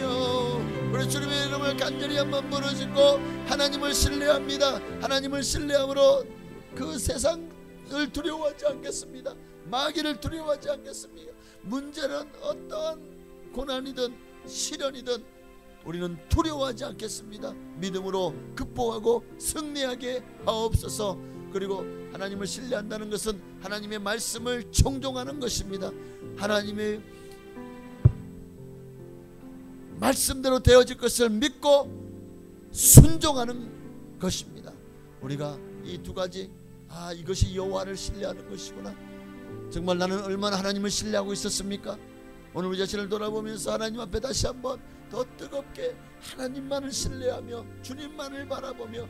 우리 주님의 이름을 간절히 한번 부르짖고 하나님을 신뢰합니다. 하나님을 신뢰함으로 그 세상을 두려워하지 않겠습니다. 마귀를 두려워하지 않겠습니다. 문제는 어떠한 고난이든 시련이든 우리는 두려워하지 않겠습니다. 믿음으로 극복하고 승리하게 하옵소서. 그리고 하나님을 신뢰한다는 것은 하나님의 말씀을 청종하는 것입니다. 하나님의 말씀대로 되어질 것을 믿고 순종하는 것입니다. 우리가 이 두 가지, 이것이 여호와를 신뢰하는 것이구나. 정말 나는 얼마나 하나님을 신뢰하고 있었습니까? 오늘 우리 자신을 돌아보면서 하나님 앞에 다시 한번 더 뜨겁게 하나님만을 신뢰하며 주님만을 바라보며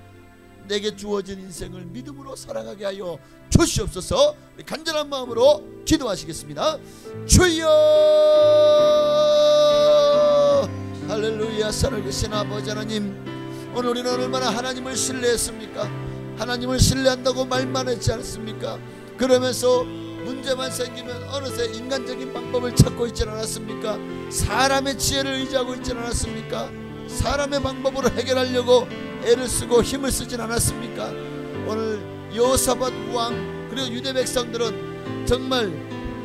내게 주어진 인생을 믿음으로 살아가게 하여 주시옵소서. 간절한 마음으로 기도하시겠습니다. 주여, 할렐루야. 살아계신 아버지 하나님, 오늘 우리는 얼마나 하나님을 신뢰했습니까? 하나님을 신뢰한다고 말만 했지 않습니까? 그러면서 문제만 생기면 어느새 인간적인 방법을 찾고 있지 않았습니까? 사람의 지혜를 의지하고 있지 않았습니까? 사람의 방법으로 해결하려고 애를 쓰고 힘을 쓰진 않았습니까? 오늘 여호사밧 왕 그리고 유대 백성들은 정말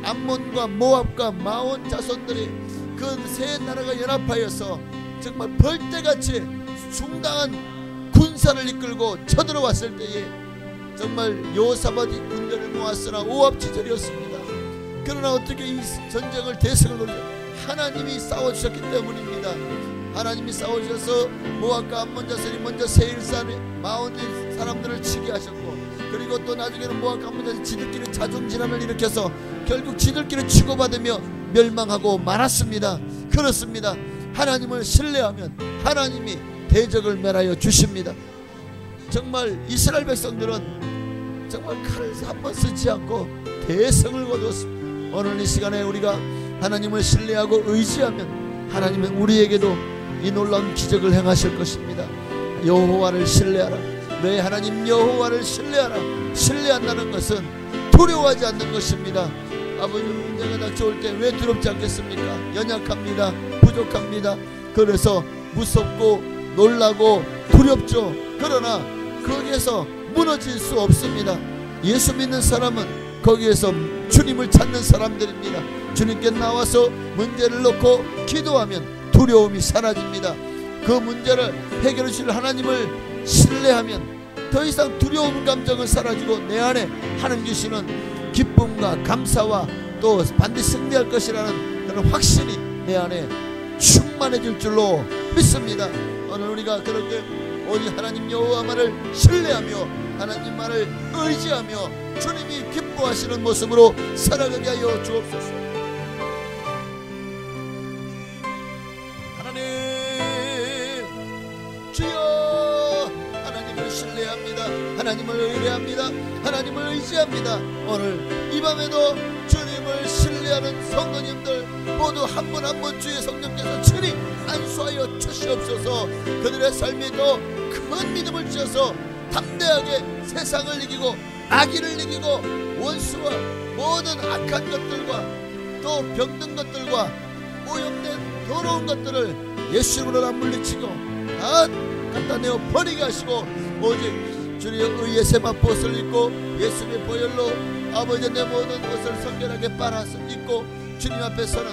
암몬과 모압과 마온 자손들이 그 세 나라가 연합하여서 정말 벌떼같이 숭당한 군사를 이끌고 쳐들어왔을 때에 정말 여호사밧이 군대를 모았으나 오합지졸이었습니다. 그러나 어떻게 이 전쟁을 대승을 거두죠? 하나님이 싸워주셨기 때문입니다. 하나님이 싸우셔서 모압과 암몬 자손이 먼저 세일산에 마온 사람들을 치게 하셨고, 그리고 또 나중에는 모압과 암몬 자손이 지들끼리 자존질환을 일으켜서 결국 지들끼리 치고받으며 멸망하고 말았습니다. 그렇습니다. 하나님을 신뢰하면 하나님이 대적을 멸하여 주십니다. 정말 이스라엘 백성들은 정말 칼을 한 번 쓰지 않고 대성을 거두었습니다. 오늘 이 시간에 우리가 하나님을 신뢰하고 의지하면 하나님은 우리에게도 이 놀라운 기적을 행하실 것입니다. 여호와를 신뢰하라. 내 하나님 여호와를 신뢰하라. 신뢰한다는 것은 두려워하지 않는 것입니다. 아버지, 문제가 닥쳐올 때 왜 두렵지 않겠습니까? 연약합니다. 부족합니다. 그래서 무섭고 놀라고 두렵죠. 그러나 거기에서 무너질 수 없습니다. 예수 믿는 사람은 거기에서 주님을 찾는 사람들입니다. 주님께 나와서 문제를 놓고 기도하면 두려움이 사라집니다. 그 문제를 해결해 주실 하나님을 신뢰하면 더 이상 두려움 감정은 사라지고 내 안에 하나님 주시는 기쁨과 감사와 또 반드시 승리할 것이라는 그런 확신이 내 안에 충만해질 줄로 믿습니다. 오늘 우리가 그렇게 오직 하나님 여호와만을 신뢰하며 하나님만을 의지하며 주님이 기뻐하시는 모습으로 살아가게 하여 주옵소서. 하나님 주여, 하나님을 신뢰합니다. 하나님을 의뢰합니다. 하나님을 의지합니다. 오늘 이 밤에도 주님을 신뢰 예배하는 성도님들 모두 한 분 한 분 주의 성령께서 친히 안수하여 주시옵소서. 그들의 삶이 더 큰 믿음을 주셔서 담대하게 세상을 이기고 악인을 이기고 원수와 모든 악한 것들과 또 병든 것들과 오염된 더러운 것들을 예수 이름으로 물리치고 다 갖다 내어 버리게 하시고 오직 주님의 의의 세마포옷을 입고 예수님의 보혈로 아버지 내 모든 것을 성결하게 빨아서 입고 주님 앞에 서는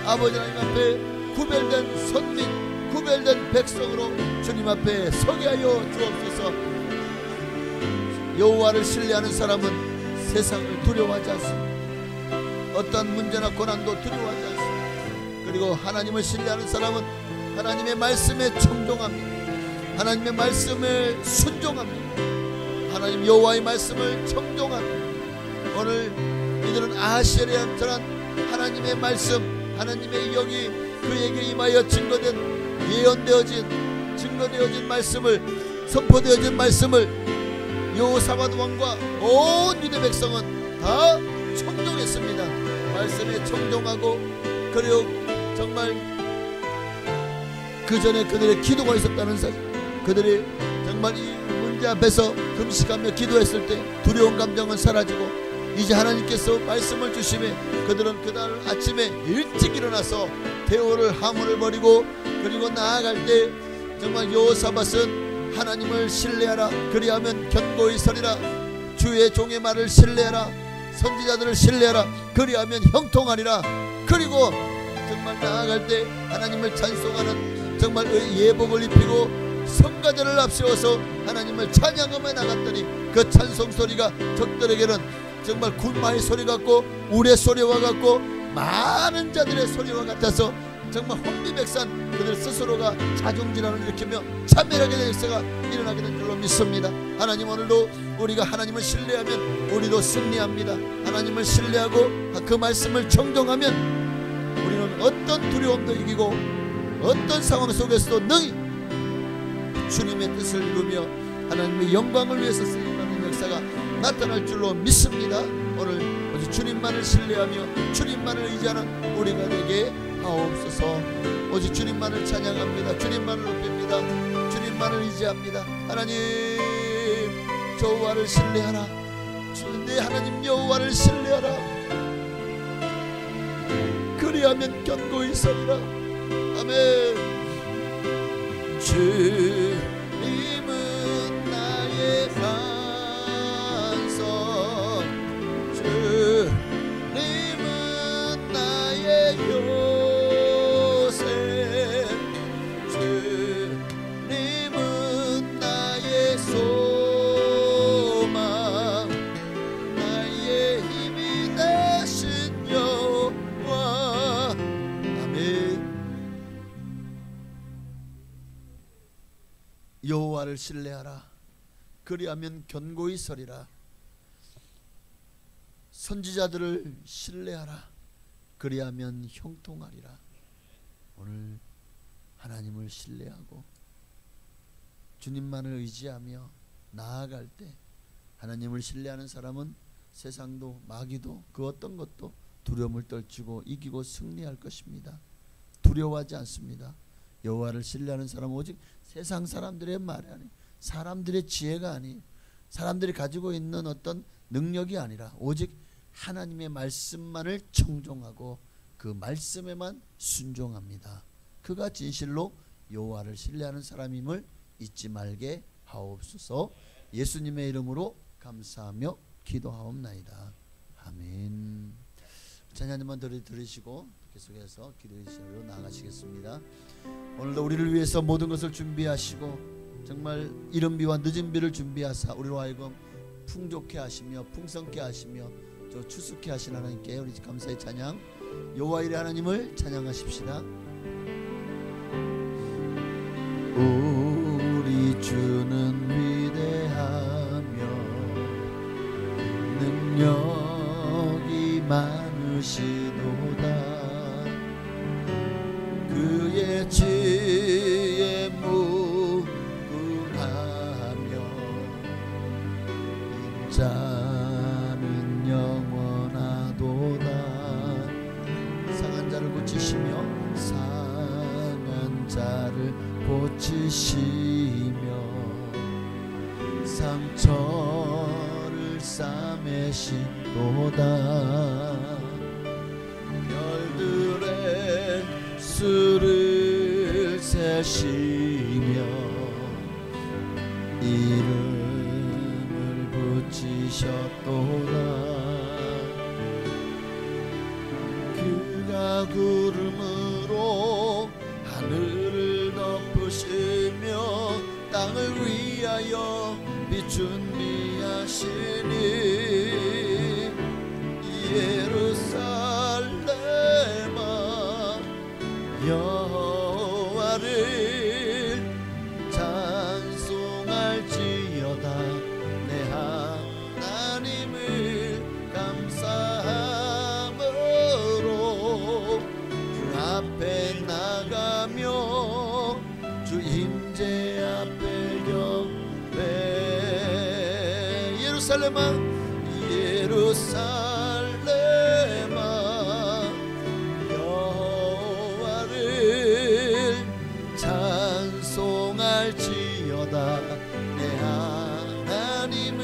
아버지 하나님 앞에 구별된 선민 구별된 백성으로 주님 앞에 서게 하여 주옵소서. 여호와를 신뢰하는 사람은 세상을 두려워하지 않습니다. 어떠한 문제나 고난도 두려워하지 않습니다. 그리고 하나님을 신뢰하는 사람은 하나님의 말씀에 청종합니다. 하나님의 말씀을 순종합니다. 하나님 여호와의 말씀을 청종합니다. 오늘 이들은 아하시엘에 전한 하나님의 말씀 하나님의 영이 그에게 임하여 증거된 예언되어진 증거되어진 말씀을 선포되어진 말씀을 여호사밧 왕과 온 유대 백성은 다 청종했습니다. 말씀에 청종하고 그리고 정말 그 전에 그들의 기도가 있었다는 사실 그들이 정말 이 문제 앞에서 금식하며 기도했을 때 두려운 감정은 사라지고 이제 하나님께서 말씀을 주시매 그들은 그날 아침에 일찍 일어나서 대오를 하물을 버리고 그리고 나아갈 때 정말 여호사밧은 하나님을 신뢰하라 그리하면 견고히 서리라 주의 종의 말을 신뢰하라 선지자들을 신뢰하라 그리하면 형통하리라. 그리고 정말 나아갈 때 하나님을 찬송하는 정말 예복을 입히고 성가대를 앞세워서 하나님을 찬양하며 나갔더니 그 찬송 소리가 적들에게는 정말 군마의 소리 같고 우레 소리와 같고 많은 자들의 소리와 같아서 정말 혼비백산 그들 스스로가 자중질환을 일으키며 참멸하게 된 역사가 일어나게 된 줄로 믿습니다. 하나님 오늘도 우리가 하나님을 신뢰하면 우리도 승리합니다. 하나님을 신뢰하고 그 말씀을 청종하면 우리는 어떤 두려움도 이기고 어떤 상황 속에서도 능히 주님의 뜻을 이루며 하나님의 영광을 위해서 쓰임받는 역사가 나타날 줄로 믿습니다. 오늘 오직 주님만을 신뢰하며 주님만을 의지하는 우리가 되게 하옵소서. 오직 주님만을 찬양합니다. 주님만을 높입니다. 주님만을 의지합니다. 하나님 여호와를 신뢰하라. 내 하나님 여호와를 신뢰하라. 그리하면 견고히 서리라. 아멘. 주님은 나의 반석 주님은 나의 요새 주님은 나의 소망 나의 힘이 되신 여호와. 아멘. 여호와를 신뢰하라. 그리하면 견고히 서리라. 선지자들을 신뢰하라. 그리하면 형통하리라. 오늘 하나님을 신뢰하고 주님만을 의지하며 나아갈 때 하나님을 신뢰하는 사람은 세상도 마귀도 그 어떤 것도 두려움을 떨치고 이기고 승리할 것입니다. 두려워하지 않습니다. 여호와를 신뢰하는 사람은 오직 세상 사람들의 말이 아니 사람들의 지혜가 아니 사람들이 가지고 있는 어떤 능력이 아니라 오직 하나님의 말씀만을 청종하고 그 말씀에만 순종합니다. 그가 진실로 여호와를 신뢰하는 사람임을 잊지 말게 하옵소서. 예수님의 이름으로 감사하며 기도하옵나이다. 아멘. 찬양만 들으시고 계속해서 기도의 시간으로 나아가시겠습니다. 오늘도 우리를 위해서 모든 것을 준비하시고 정말 이른 비와 늦은 비를 준비하사 우리로 하여금 풍족케 하시며 풍성케 하시며 또 추수케 하신 하나님께 우리 감사의 찬양 여호와 이레 하나님을 찬양하십시다. 우리 주는 위대하며 능력이 많으시도다. 그의 지혜 무궁하며 인자는 영원하도다. 고치시며 상처를 싸매시도다. 별들의 수를 세시며 이름을 붙이셨도다. 그가 구름으로 하늘을 덮으시며 땅을 위하여 빛 준비하시니 예루살렘아 여호와를 찬송할지어다. 내 하나님을 감사함으로 그 앞에 나가며 주 임재 앞에 경배. 예루살렘아 예루살렘아 여호와를 찬송할지어다. 내 하나님을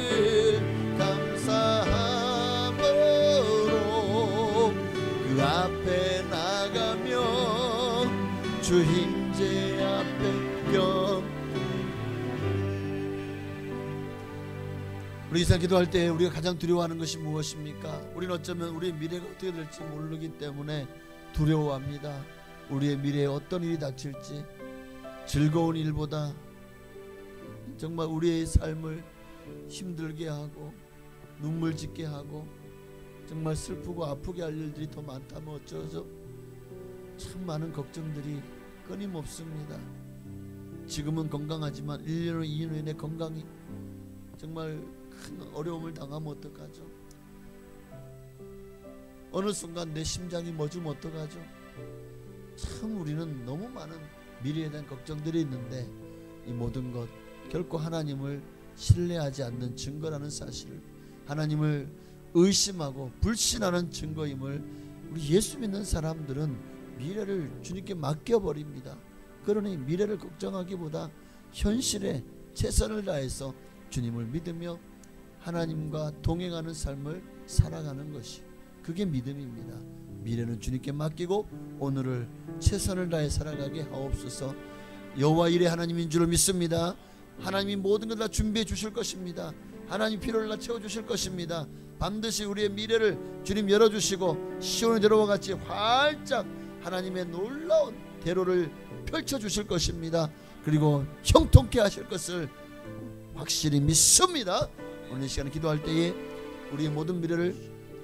감사함으로 그 앞에 나가며 주 임재 앞에 경배. 우리 이 시간 기도할 때 우리가 가장 두려워하는 것이 무엇입니까? 우리는 어쩌면 우리의 미래가 어떻게 될지 모르기 때문에 두려워합니다. 우리의 미래에 어떤 일이 닥칠지. 즐거운 일보다 정말 우리의 삶을 힘들게 하고 눈물 짓게 하고 정말 슬프고 아프게 할 일들이 더 많다면 어쩌죠? 참 많은 걱정들이 끊임없습니다. 지금은 건강하지만 1년 후 2년 후에 내 건강이 정말 큰 어려움을 당하면 어떡하죠? 어느 순간 내 심장이 멎으면 어떡하죠? 참 우리는 너무 많은 미래에 대한 걱정들이 있는데 이 모든 것 결코 하나님을 신뢰하지 않는 증거라는 사실을, 하나님을 의심하고 불신하는 증거임을 우리 예수 믿는 사람들은 미래를 주님께 맡겨버립니다. 그러니 미래를 걱정하기보다 현실에 최선을 다해서 주님을 믿으며 하나님과 동행하는 삶을 살아가는 것이, 그게 믿음입니다. 미래는 주님께 맡기고 오늘을 최선을 다해 살아가게 하옵소서. 여호와 일의 하나님인 줄을 믿습니다. 하나님이 모든 것 다 준비해 주실 것입니다. 하나님 필요를 다 채워주실 것입니다. 반드시 우리의 미래를 주님 열어주시고 시온의 대로와 같이 활짝 하나님의 놀라운 대로를 펼쳐주실 것입니다. 그리고 형통케 하실 것을 확실히 믿습니다. 오늘 이 시간에 기도할 때에 우리의 모든 미래를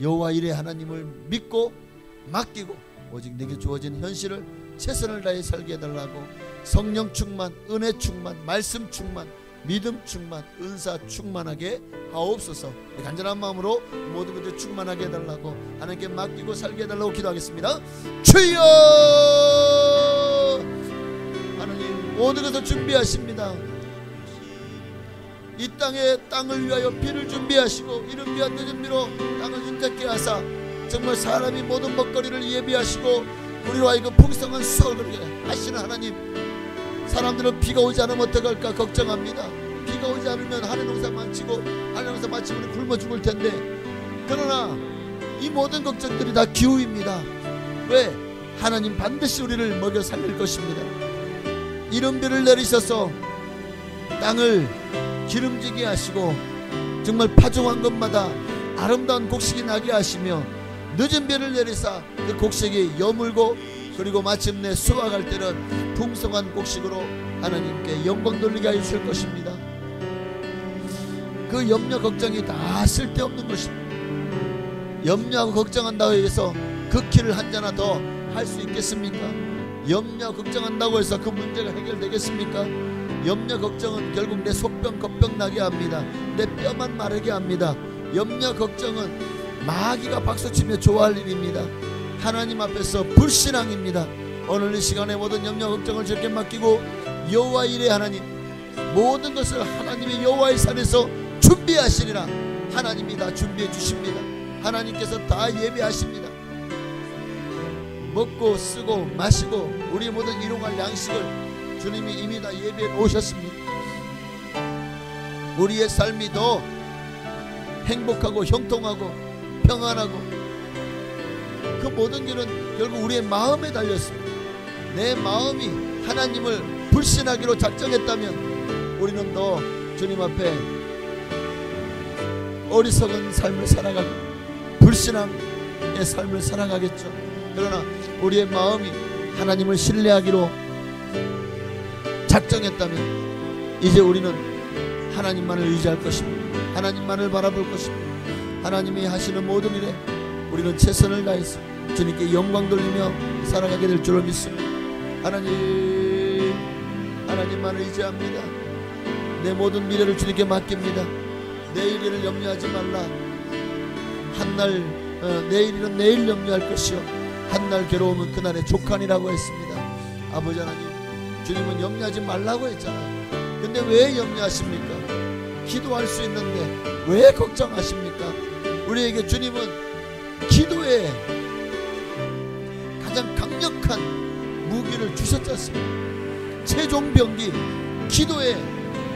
여호와 일의 하나님을 믿고 맡기고 오직 내게 주어진 현실을 최선을 다해 살게 해달라고, 성령 충만, 은혜 충만, 말씀 충만, 믿음 충만, 은사 충만하게 하옵소서. 간절한 마음으로 모든 것들 충만하게 해달라고, 하나님께 맡기고 살게 해달라고 기도하겠습니다. 주여! 하나님 모든 것을 준비하십니다. 이 땅에 땅을 위하여 비를 준비하시고 이른 비와 늦은 비로 땅을 윤택케 하사 정말 사람이 모든 먹거리를 예비하시고 우리로 하여금 풍성한 수확을 그리게 하시는 하나님, 사람들은 비가 오지 않으면 어떡할까 걱정합니다. 비가 오지 않으면 하늘 농사 마치고 하늘 농사 마치면 우리 굶어 죽을 텐데, 그러나 이 모든 걱정들이 다 기우입니다. 왜? 하나님 반드시 우리를 먹여 살릴 것입니다. 이른 비를 내리셔서 땅을 기름지게 하시고 정말 파종한 것마다 아름다운 곡식이 나게 하시며 늦은 비를 내리사 그 곡식이 여물고 그리고 마침내 수확할 때는 풍성한 곡식으로 하나님께 영광 돌리게 하실 것입니다. 그 염려 걱정이 다 쓸데없는 것입니다. 염려하고 걱정한다고 해서 그 키를 한 잔 더 할 수 있겠습니까? 염려 걱정한다고 해서 그 문제가 해결되겠습니까? 염려 걱정은 결국 내 속병 겉병 나게 합니다. 내 뼈만 마르게 합니다. 염려 걱정은 마귀가 박수치며 좋아할 일입니다. 하나님 앞에서 불신앙입니다. 오늘 이 시간에 모든 염려 걱정을 주께 맡기고 여호와 일의 하나님, 모든 것을 하나님의 여호와의 산에서 준비하시리라. 하나님이 다 준비해 주십니다. 하나님께서 다 예비하십니다. 먹고 쓰고 마시고 우리 모든 일용할 양식을 주님이 이미 다 예배해 오셨습니다. 우리의 삶이 더 행복하고 형통하고 평안하고 그 모든 길은 결국 우리의 마음에 달렸습니다. 내 마음이 하나님을 불신하기로 작정했다면 우리는 더 주님 앞에 어리석은 삶을 살아가고 불신앙의 삶을 살아가겠죠. 그러나 우리의 마음이 하나님을 신뢰하기로 작정했다면 이제 우리는 하나님만을 의지할 것입니다. 하나님만을 바라볼 것입니다. 하나님이 하시는 모든 일에 우리는 최선을 다해서 주님께 영광 돌리며 살아가게 될 줄을 믿습니다. 하나님만을 의지합니다. 내 모든 미래를 주님께 맡깁니다. 내일을 염려하지 말라. 한날 내일은 내일 염려할 것이요 한날 괴로움은 그날의 족한이라고 했습니다. 아버지 하나님, 주님은 염려하지 말라고 했잖아요. 근데 왜 염려하십니까? 기도할 수 있는데 왜 걱정하십니까? 우리에게 주님은 기도에 가장 강력한 무기를 주셨지 않습니까? 최종병기 기도에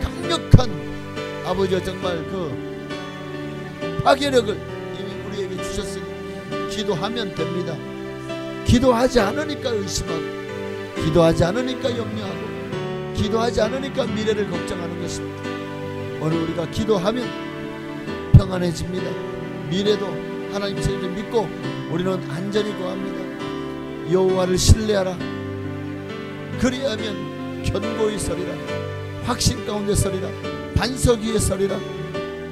강력한 아버지가 정말 그 파괴력을 이미 우리에게 주셨으니 기도하면 됩니다. 기도하지 않으니까 의심하고 기도하지 않으니까 염려하고 기도하지 않으니까 미래를 걱정하는 것입니다. 오늘 우리가 기도하면 평안해집니다. 미래도 하나님 책임을 믿고 우리는 안전히 거합니다. 여호와를 신뢰하라. 그리하면 견고히 서리라. 확신 가운데 서리라. 반석 위에 서리라.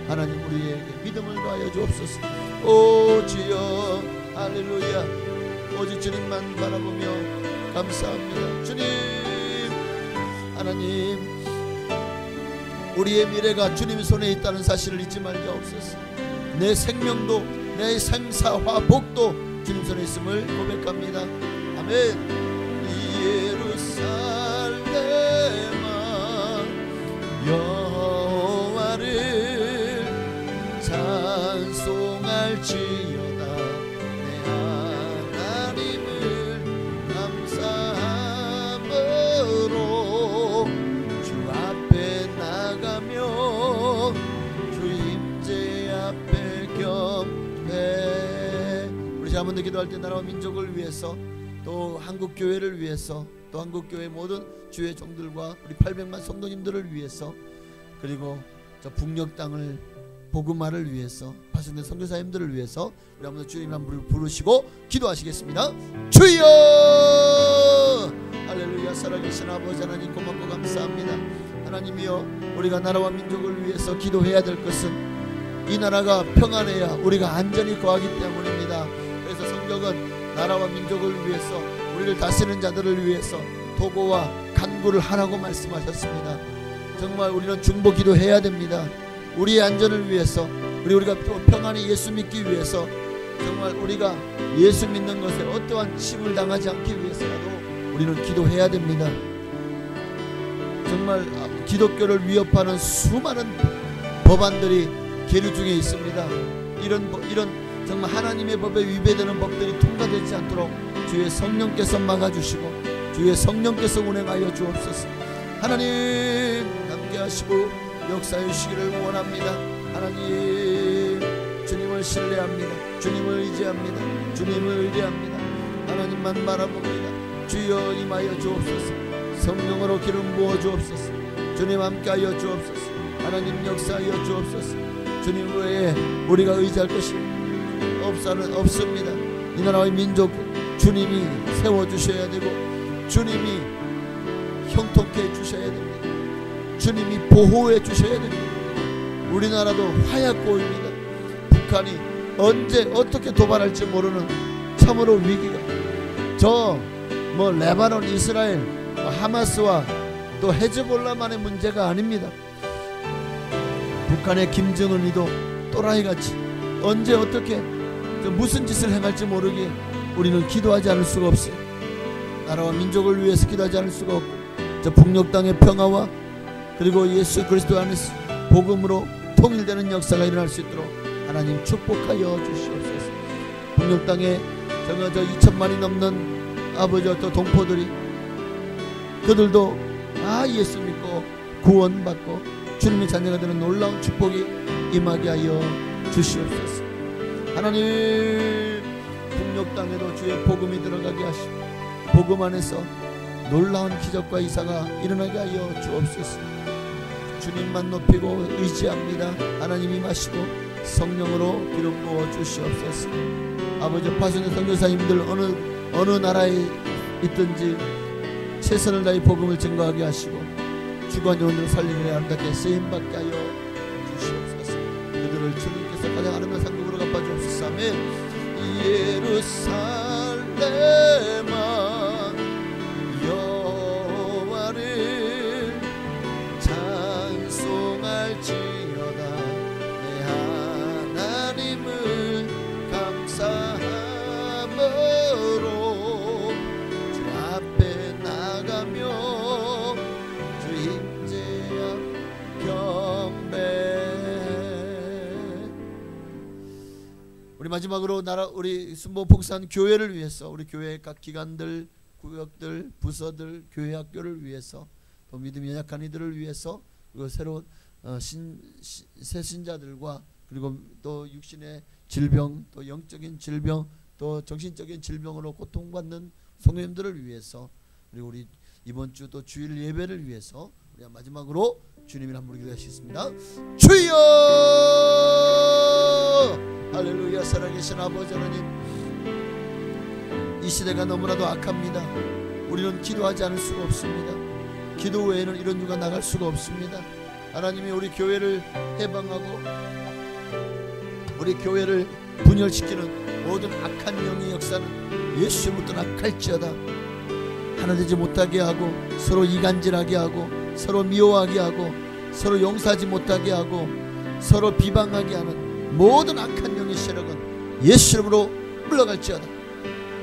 하나님 우리에게 믿음을 더하여 주옵소서. 오 주여 할렐루야. 오직 주님만 바라보며 감사합니다. 주님, 하나님, 우리의 미래가 주님 손에 있다는 사실을 잊지 말게 없소서. 내 생명도 내 생사화복도 주님 손에 있음을 고백합니다. 아멘. 예루살렘아 여호와를 찬송할지어다. 자문들 기도할 때 나라와 민족을 위해서 또 한국교회를 위해서 또 한국교회 모든 주의 종들과 우리 800만 성도님들을 위해서 그리고 저 북녘 땅을 복음화를 위해서 파송된 선교사님들을 위해서 우리 한번 주님 이름을 부르시고 기도하시겠습니다. 주여 할렐루야. 살아계신 아버지 하나님 고맙고 감사합니다. 하나님이여 우리가 나라와 민족을 위해서 기도해야 될 것은 이 나라가 평안해야 우리가 안전히 거하기 때문입니다. 그래서 성경은 나라와 민족을 위해서 우리를 다스리는 자들을 위해서 도고와 간구를 하라고 말씀하셨습니다. 정말 우리는 중보 기도해야 됩니다. 우리의 안전을 위해서 우리가 평안히 예수 믿기 위해서 정말 우리가 예수 믿는 것에 어떠한 침을 당하지 않기 위해서라도 우리는 기도해야 됩니다. 정말 기독교를 위협하는 수많은 법안들이 계류 중에 있습니다. 이런 정말 하나님의 법에 위배되는 법들이 통과되지 않도록 주의 성령께서 막아주시고 주의 성령께서 운행하여 주옵소서. 하나님 함께 하시고 역사해 주시기를 원합니다. 하나님 주님을 신뢰합니다. 주님을 의지합니다. 주님을 의뢰합니다. 하나님만 바라봅니다. 주여 임하여 주옵소서. 성령으로 기름 부어 주옵소서. 주님 함께하여 주옵소서. 하나님 역사하여 주옵소서. 주님 외에 우리가 의지할 것이 없습니다. 이 나라의 민족 주님이 세워주셔야 되고 주님이 형통케 해주셔야 됩니다. 주님이 보호해 주셔야 됩니다. 우리나라도 화약고입니다. 북한이 언제 어떻게 도발할지 모르는 참으로 위기가 레바논, 이스라엘, 하마스와 또 헤즈볼라만의 문제가 아닙니다. 북한의 김정은이도 또라이같이 언제 어떻게 무슨 짓을 행할지 모르기에 우리는 기도하지 않을 수가 없어요. 나라와 민족을 위해서 기도하지 않을 수가 없고 저 북녘 땅의 평화와 그리고 예수 그리스도 안에서 복음으로 통일되는 역사가 일어날 수 있도록 하나님 축복하여 주시옵소서. 북녘 땅에 정말 2천만이 넘는 아버지와 또 동포들이 그들도 다 예수 믿고 구원받고 주님의 자녀가 되는 놀라운 축복이 임하게 하여 주시옵소서. 하나님, 북녘 땅에도 주의 복음이 들어가게 하시고 복음 안에서 놀라운 기적과 이사가 일어나게 하여 주옵소서. 주님만 높이고 의지합니다. 하나님 임하시고 성령으로 기름 부어 주시옵소서. 아버지, 파송의 선교사님들 어느 나라에 있든지 최선을 다해 복음을 증거하게 하시고 주관 요원들을 살리기에 아름답게 쓰임받게 하여 주시옵소서. 그들을 주님께서 가장 아름다운 상급으로 갚아주옵소서. 아멘. 예루살렘아 여호와를 찬송할지어다. 내 하나님을 감사함으로 주 앞에 나가며 주 임재 앞 경배. 우리 마지막으로 우리 순복 복산 교회를 위해서, 우리 교회 각 기관들, 구역들, 부서들, 교회 학교를 위해서, 또 믿음이 연약한 이들을 위해서, 그리고 새로운 새 신자들과, 그리고 또 육신의 질병, 또 영적인 질병, 또 정신적인 질병으로 고통받는 성도님들을 위해서, 그리고 우리 이번 주 또 주일 예배를 위해서 우리 마지막으로 주님을 한번 기도하시겠습니다. 주여! 할렐루야. 살아계신 아버지 하나님, 이 시대가 너무나도 악합니다. 우리는 기도하지 않을 수가 없습니다. 기도 외에는 이런 유가 나갈 수가 없습니다. 하나님이 우리 교회를 해방하고 우리 교회를 분열시키는 모든 악한 영의 역사는 예수부터 낙할지어다. 하나 되지 못하게 하고 서로 이간질하게 하고 서로 미워하게 하고 서로 용서하지 못하게 하고 서로 비방하게 하는 모든 악한 영의 세력은 예수 이름으로 물러갈지어다.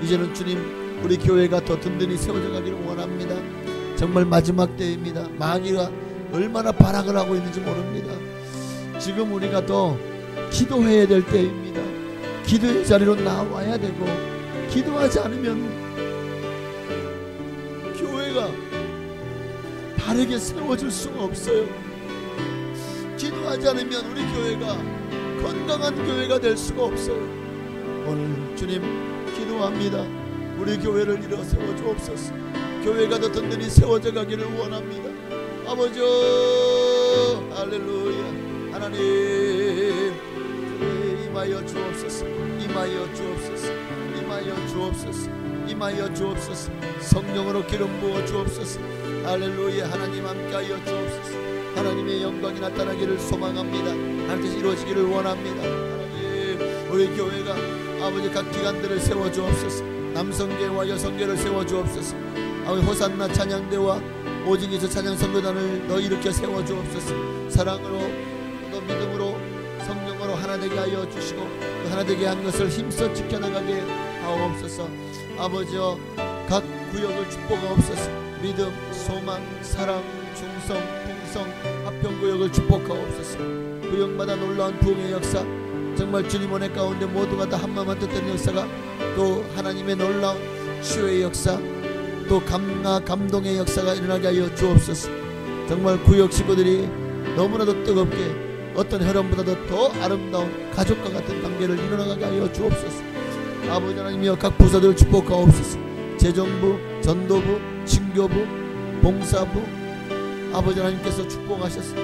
이제는 주님, 우리 교회가 더 든든히 세워져 가기를 원합니다. 정말 마지막 때입니다. 마귀가 얼마나 발악을 하고 있는지 모릅니다. 지금 우리가 더 기도해야 될 때입니다. 기도의 자리로 나와야 되고, 기도하지 않으면 교회가 바르게 세워질 수가 없어요. 기도하지 않으면 우리 교회가 건강한 교회가 될 수가 없어요. 오늘 주님 기도합니다. 우리 교회를 일어 세워 주옵소서. 교회가 더 든든히 세워져 가기를 원합니다. 아버지, 할렐루야. 하나님, 임하여 주옵소서. 임하여 주옵소서. 임하여 주옵소서. 임하여 주옵소서. 성령으로 기름 부어 주옵소서. 할렐루야. 하나님 함께하여 주옵소서. 하나님의 영광이 나타나기를 소망합니다. 하나님께서 이루어지기를 원합니다. 하나님, 우리 교회가 아버지 각 기관들을 세워 주옵소서. 남성계와 여성계를 세워 주옵소서. 아버지 호산나 찬양대와 오직에서 찬양 선교단을 너 일으켜 세워 주옵소서. 사랑으로 또 믿음으로 성령으로 하나 되게 하여 주시고, 또 하나 되게 한 것을 힘써 지켜나가게 하옵소서. 아버지여, 각 구역을 축복하옵소서. 믿음, 소망, 사랑, 중성, 풍성, 합평구역을 축복하옵소서. 구역마다 놀라운 부흥의 역사, 정말 주님 은혜 가운데 모두가 다 한마음 한뜻되는 역사가, 또 하나님의 놀라운 치유의 역사, 또 감동의 역사가 일어나게 하여 주옵소서. 정말 구역 식구들이 너무나도 뜨겁게 어떤 혈연보다도 더 아름다운 가족과 같은 관계를 이뤄나가게 하여 주옵소서. 아버지 하나님이여, 각 부서들을 축복하옵소서. 재정부, 전도부, 친교부, 봉사부, 아버지 하나님께서 축복하셔서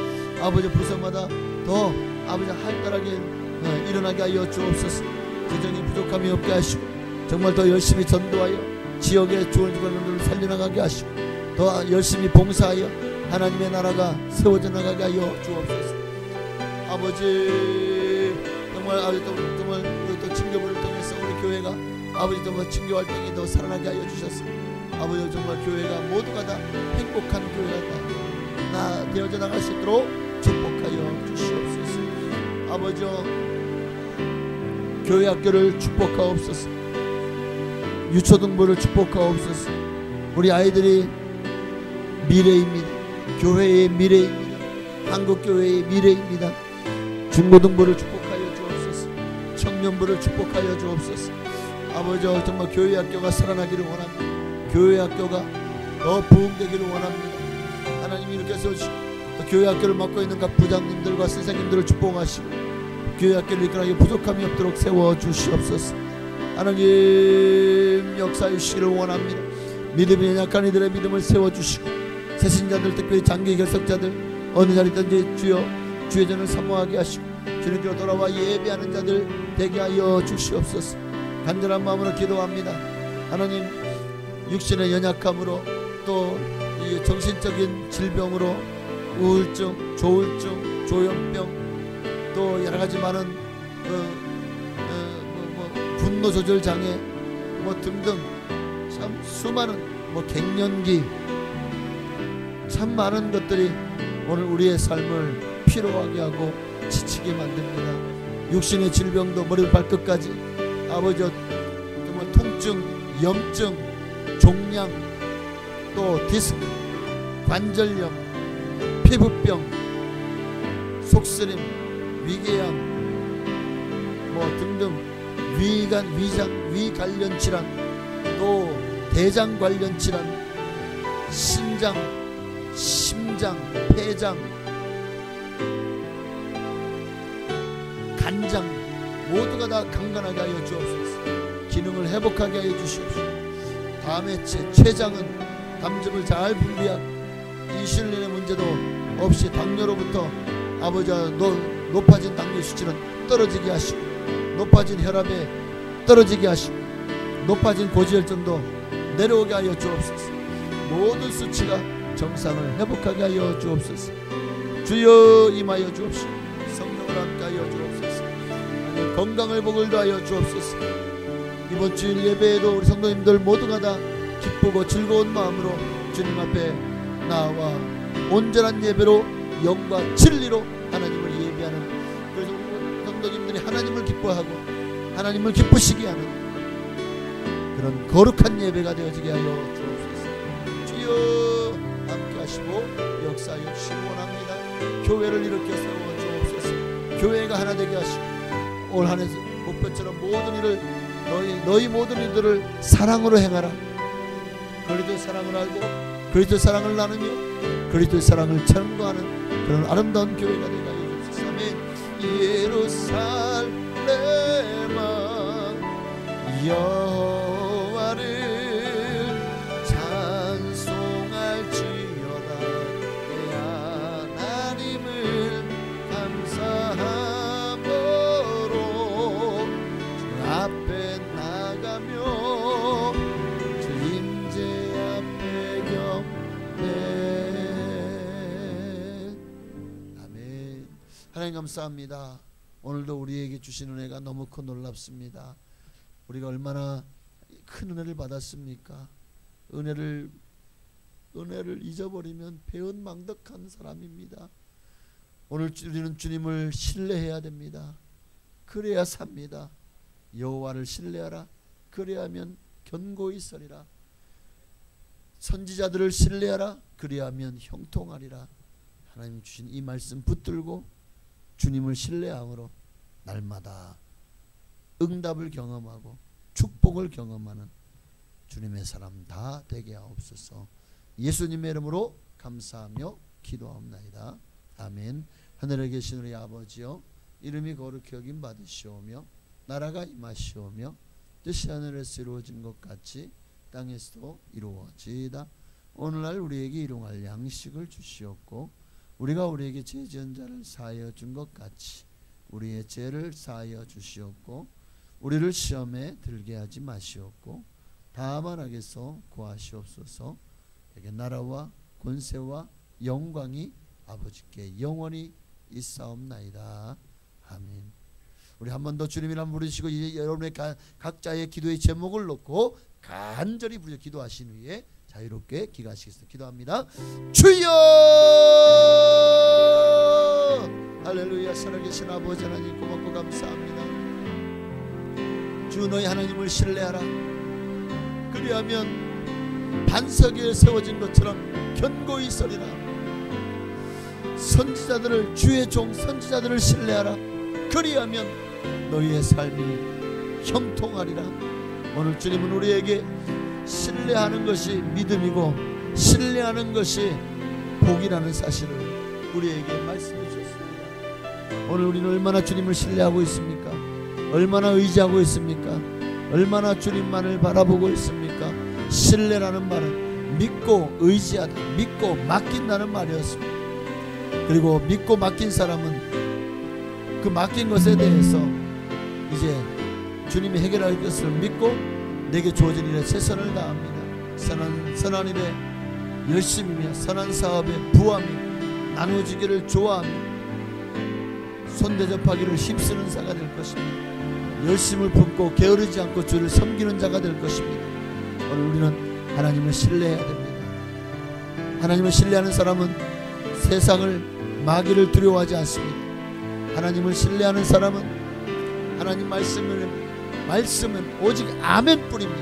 아버지 부서마다 더 아버지 활달하게 일어나게 하여 주옵소서. 재정이 부족함이 없게 하시고 정말 더 열심히 전도하여 지역의 좋은 주관들을 살려나가게 하시고 더 열심히 봉사하여 하나님의 나라가 세워져 나가게 하여 주옵소서. 아버지, 정말 아버지 정말 또 친교부를 통해서 우리 교회가 아버지 정말 친교 활동이 더 살아나게 하여 주셨어. 아버지, 정말 교회가 모두가 다 행복한 교회가 다 되어져 나갈 수 있도록 축복하여 주시옵소서. 아버지여, 교회 학교를 축복하옵소서. 유초등부를 축복하옵소서. 우리 아이들이 미래입니다. 교회의 미래입니다. 한국교회의 미래입니다. 중고등부를 축복하여 주옵소서. 청년부를 축복하여 주옵소서. 아버지, 정말 교회 학교가 살아나기를 원합니다. 교회 학교가 더 부흥되기를 원합니다. 하나님이 이렇게 세워주시고 또 교회 학교를 맡고 있는 각 부장님들과 선생님들을 축복하시고 교회 학교를 이끌어가기 부족함이 없도록 세워주시옵소서. 하나님 역사해 주시기를 원합니다. 믿음이 연약한 이들의 믿음을 세워주시고 새신자들 특별히 장기 결석자들 어느 자리든지 주여 주의 전을 사모하게 하시고 주님께로 돌아와 예배하는 자들 되게 하여 주시옵소서. 간절한 마음으로 기도합니다. 하나님 육신의 연약함으로 또 이 정신적인 질병으로 우울증, 조울증, 조현병 또 여러가지 많은 분노 조절 장애 등등 참 수많은 갱년기 참 많은 것들이 오늘 우리의 삶을 피로하게 하고 지치게 만듭니다. 육신의 질병도 머리부터 발끝까지 아버지 정말 통증, 염증, 종양 또 디스크, 관절염, 피부병, 속쓰림, 위궤양 등등 위관, 위장, 위 관련 질환 또 대장 관련 질환, 신장, 심장, 폐장, 간장 모두가 다 강건하게 하여 주옵소서. 기능을 회복하게 하여 주시옵소서. 다음에 췌장은 담즙을 잘 분비하고 인슐린의 문제도 없이 당뇨로부터 아버지 높아진 당뇨 수치는 떨어지게 하시고 높아진 혈압에 떨어지게 하시고 높아진 고지혈증도 내려오게 하여 주옵소서. 모든 수치가 정상을 회복하게 하여 주옵소서. 주여 임하여 주옵시고 성령을 함께 하여 주옵소서. 건강을 복을 더하여 주옵소서. 이번 주일 예배에도 우리 성도님들 모두가 다 기쁘고 즐거운 마음으로 주님 앞에 나와 온전한 예배로 영과 진리로 하나님을 예배하는 그래서 우리 성도님들이 하나님을 기뻐하고 하나님을 기쁘시게 하는 그런 거룩한 예배가 되어지게 하여 주옵소서. 주여 함께 하시고 역사하여 주시기 원합니다. 교회를 일으켜 세워 주옵소서. 교회가 하나 되게 하시고 올 한해 목표처럼 모든 일을 너희 모든 일들을 사랑으로 행하라. 그리스도의 사랑을 알고 그리스도의 사랑을 나누며 그리스도의 사랑을 전거하는 그런 아름다운 교회가 되게 하여 주옵소서. 아멘. 예루살렘아 여호와를 찬송할지어다. 내 하나님을 감사함으로 주 앞에 나가며 주 임재 앞에 경배. 아멘. 하나님 감사합니다. 오늘도 우리에게 주신 은혜가 너무 큰 놀랍습니다. 우리가 얼마나 큰 은혜를 받았습니까? 은혜를 잊어버리면 배은망덕한 사람입니다. 오늘 우리는 주님을 신뢰해야 됩니다. 그래야 삽니다. 여호와를 신뢰하라. 그래야면 견고히 서리라. 선지자들을 신뢰하라. 그리하면 형통하리라. 하나님 주신 이 말씀 붙들고 주님을 신뢰함으로 날마다 응답을 경험하고 축복을 경험하는 주님의 사람 다 되게 하옵소서. 예수님의 이름으로 감사하며 기도하옵나이다. 아멘. 하늘에 계신 우리 아버지여, 이름이 거룩히 여김 받으시오며 나라가 임하시오며 뜻이 하늘에서 이루어진 것 같이 땅에서도 이루어지이다. 오늘날 우리에게 일용할 양식을 주시옵고 우리가 우리에게 죄 지은 자를 사하여 준 것 같이 우리의 죄를 사하여 주시옵고 우리를 시험에 들게 하지 마시옵고 다만 악에서 구하시옵소서. 내게 나라와 권세와 영광이 아버지께 영원히 있사옵나이다. 아멘. 우리 한 번 더 주님 이름 부르시고 이제 여러분의 각자의 기도의 제목을 놓고 간절히 부르짖어 기도하신 후에 자유롭게 기도하시겠습니다. 기도합니다. 주여! 할렐루야. 살아계신 아버지 하나님 고맙고 감사합니다. 주 너희 하나님을 신뢰하라. 그리하면 반석 위에 세워진 것처럼 견고히 서리라. 선지자들을 주의 종 선지자들을 신뢰하라. 그리하면 너희의 삶이 형통하리라. 오늘 주님은 우리에게 신뢰하는 것이 믿음이고 신뢰하는 것이 복이라는 사실을 우리에게 말씀해 주셨습니다. 오늘 우리는 얼마나 주님을 신뢰하고 있습니까? 얼마나 의지하고 있습니까? 얼마나 주님만을 바라보고 있습니까? 신뢰라는 말은 믿고 의지하다, 믿고 맡긴다는 말이었습니다. 그리고 믿고 맡긴 사람은 그 맡긴 것에 대해서 이제 주님이 해결할 것을 믿고 내게 주어진 일에 최선을 다합니다. 선한 일에 열심이며 선한 사업에 부함이 나누어지기를 좋아하며 손대접하기를 힘쓰는 자가 될 것입니다. 열심을 품고 게으르지 않고 주를 섬기는 자가 될 것입니다. 오늘 우리는 하나님을 신뢰해야 됩니다. 하나님을 신뢰하는 사람은 세상을 마귀를 두려워하지 않습니다. 하나님을 신뢰하는 사람은 하나님 말씀은 오직 아멘뿐입니다.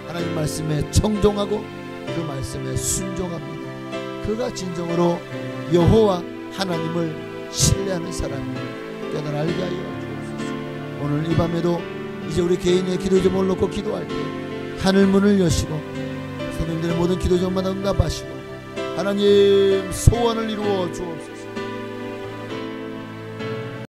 하나님 말씀에 청종하고 그 말씀에 순종합니다. 그가 진정으로 여호와 하나님을 신뢰하는 사람임을 깨달아 알게 하여 주옵소서. 오늘 이 밤에도 이제 우리 개인의 기도 제목을 놓고 기도할 때 하늘 문을 여시고 선생님들의 모든 기도 제목마다 응답하시고 하나님 소원을 이루어 주옵소서.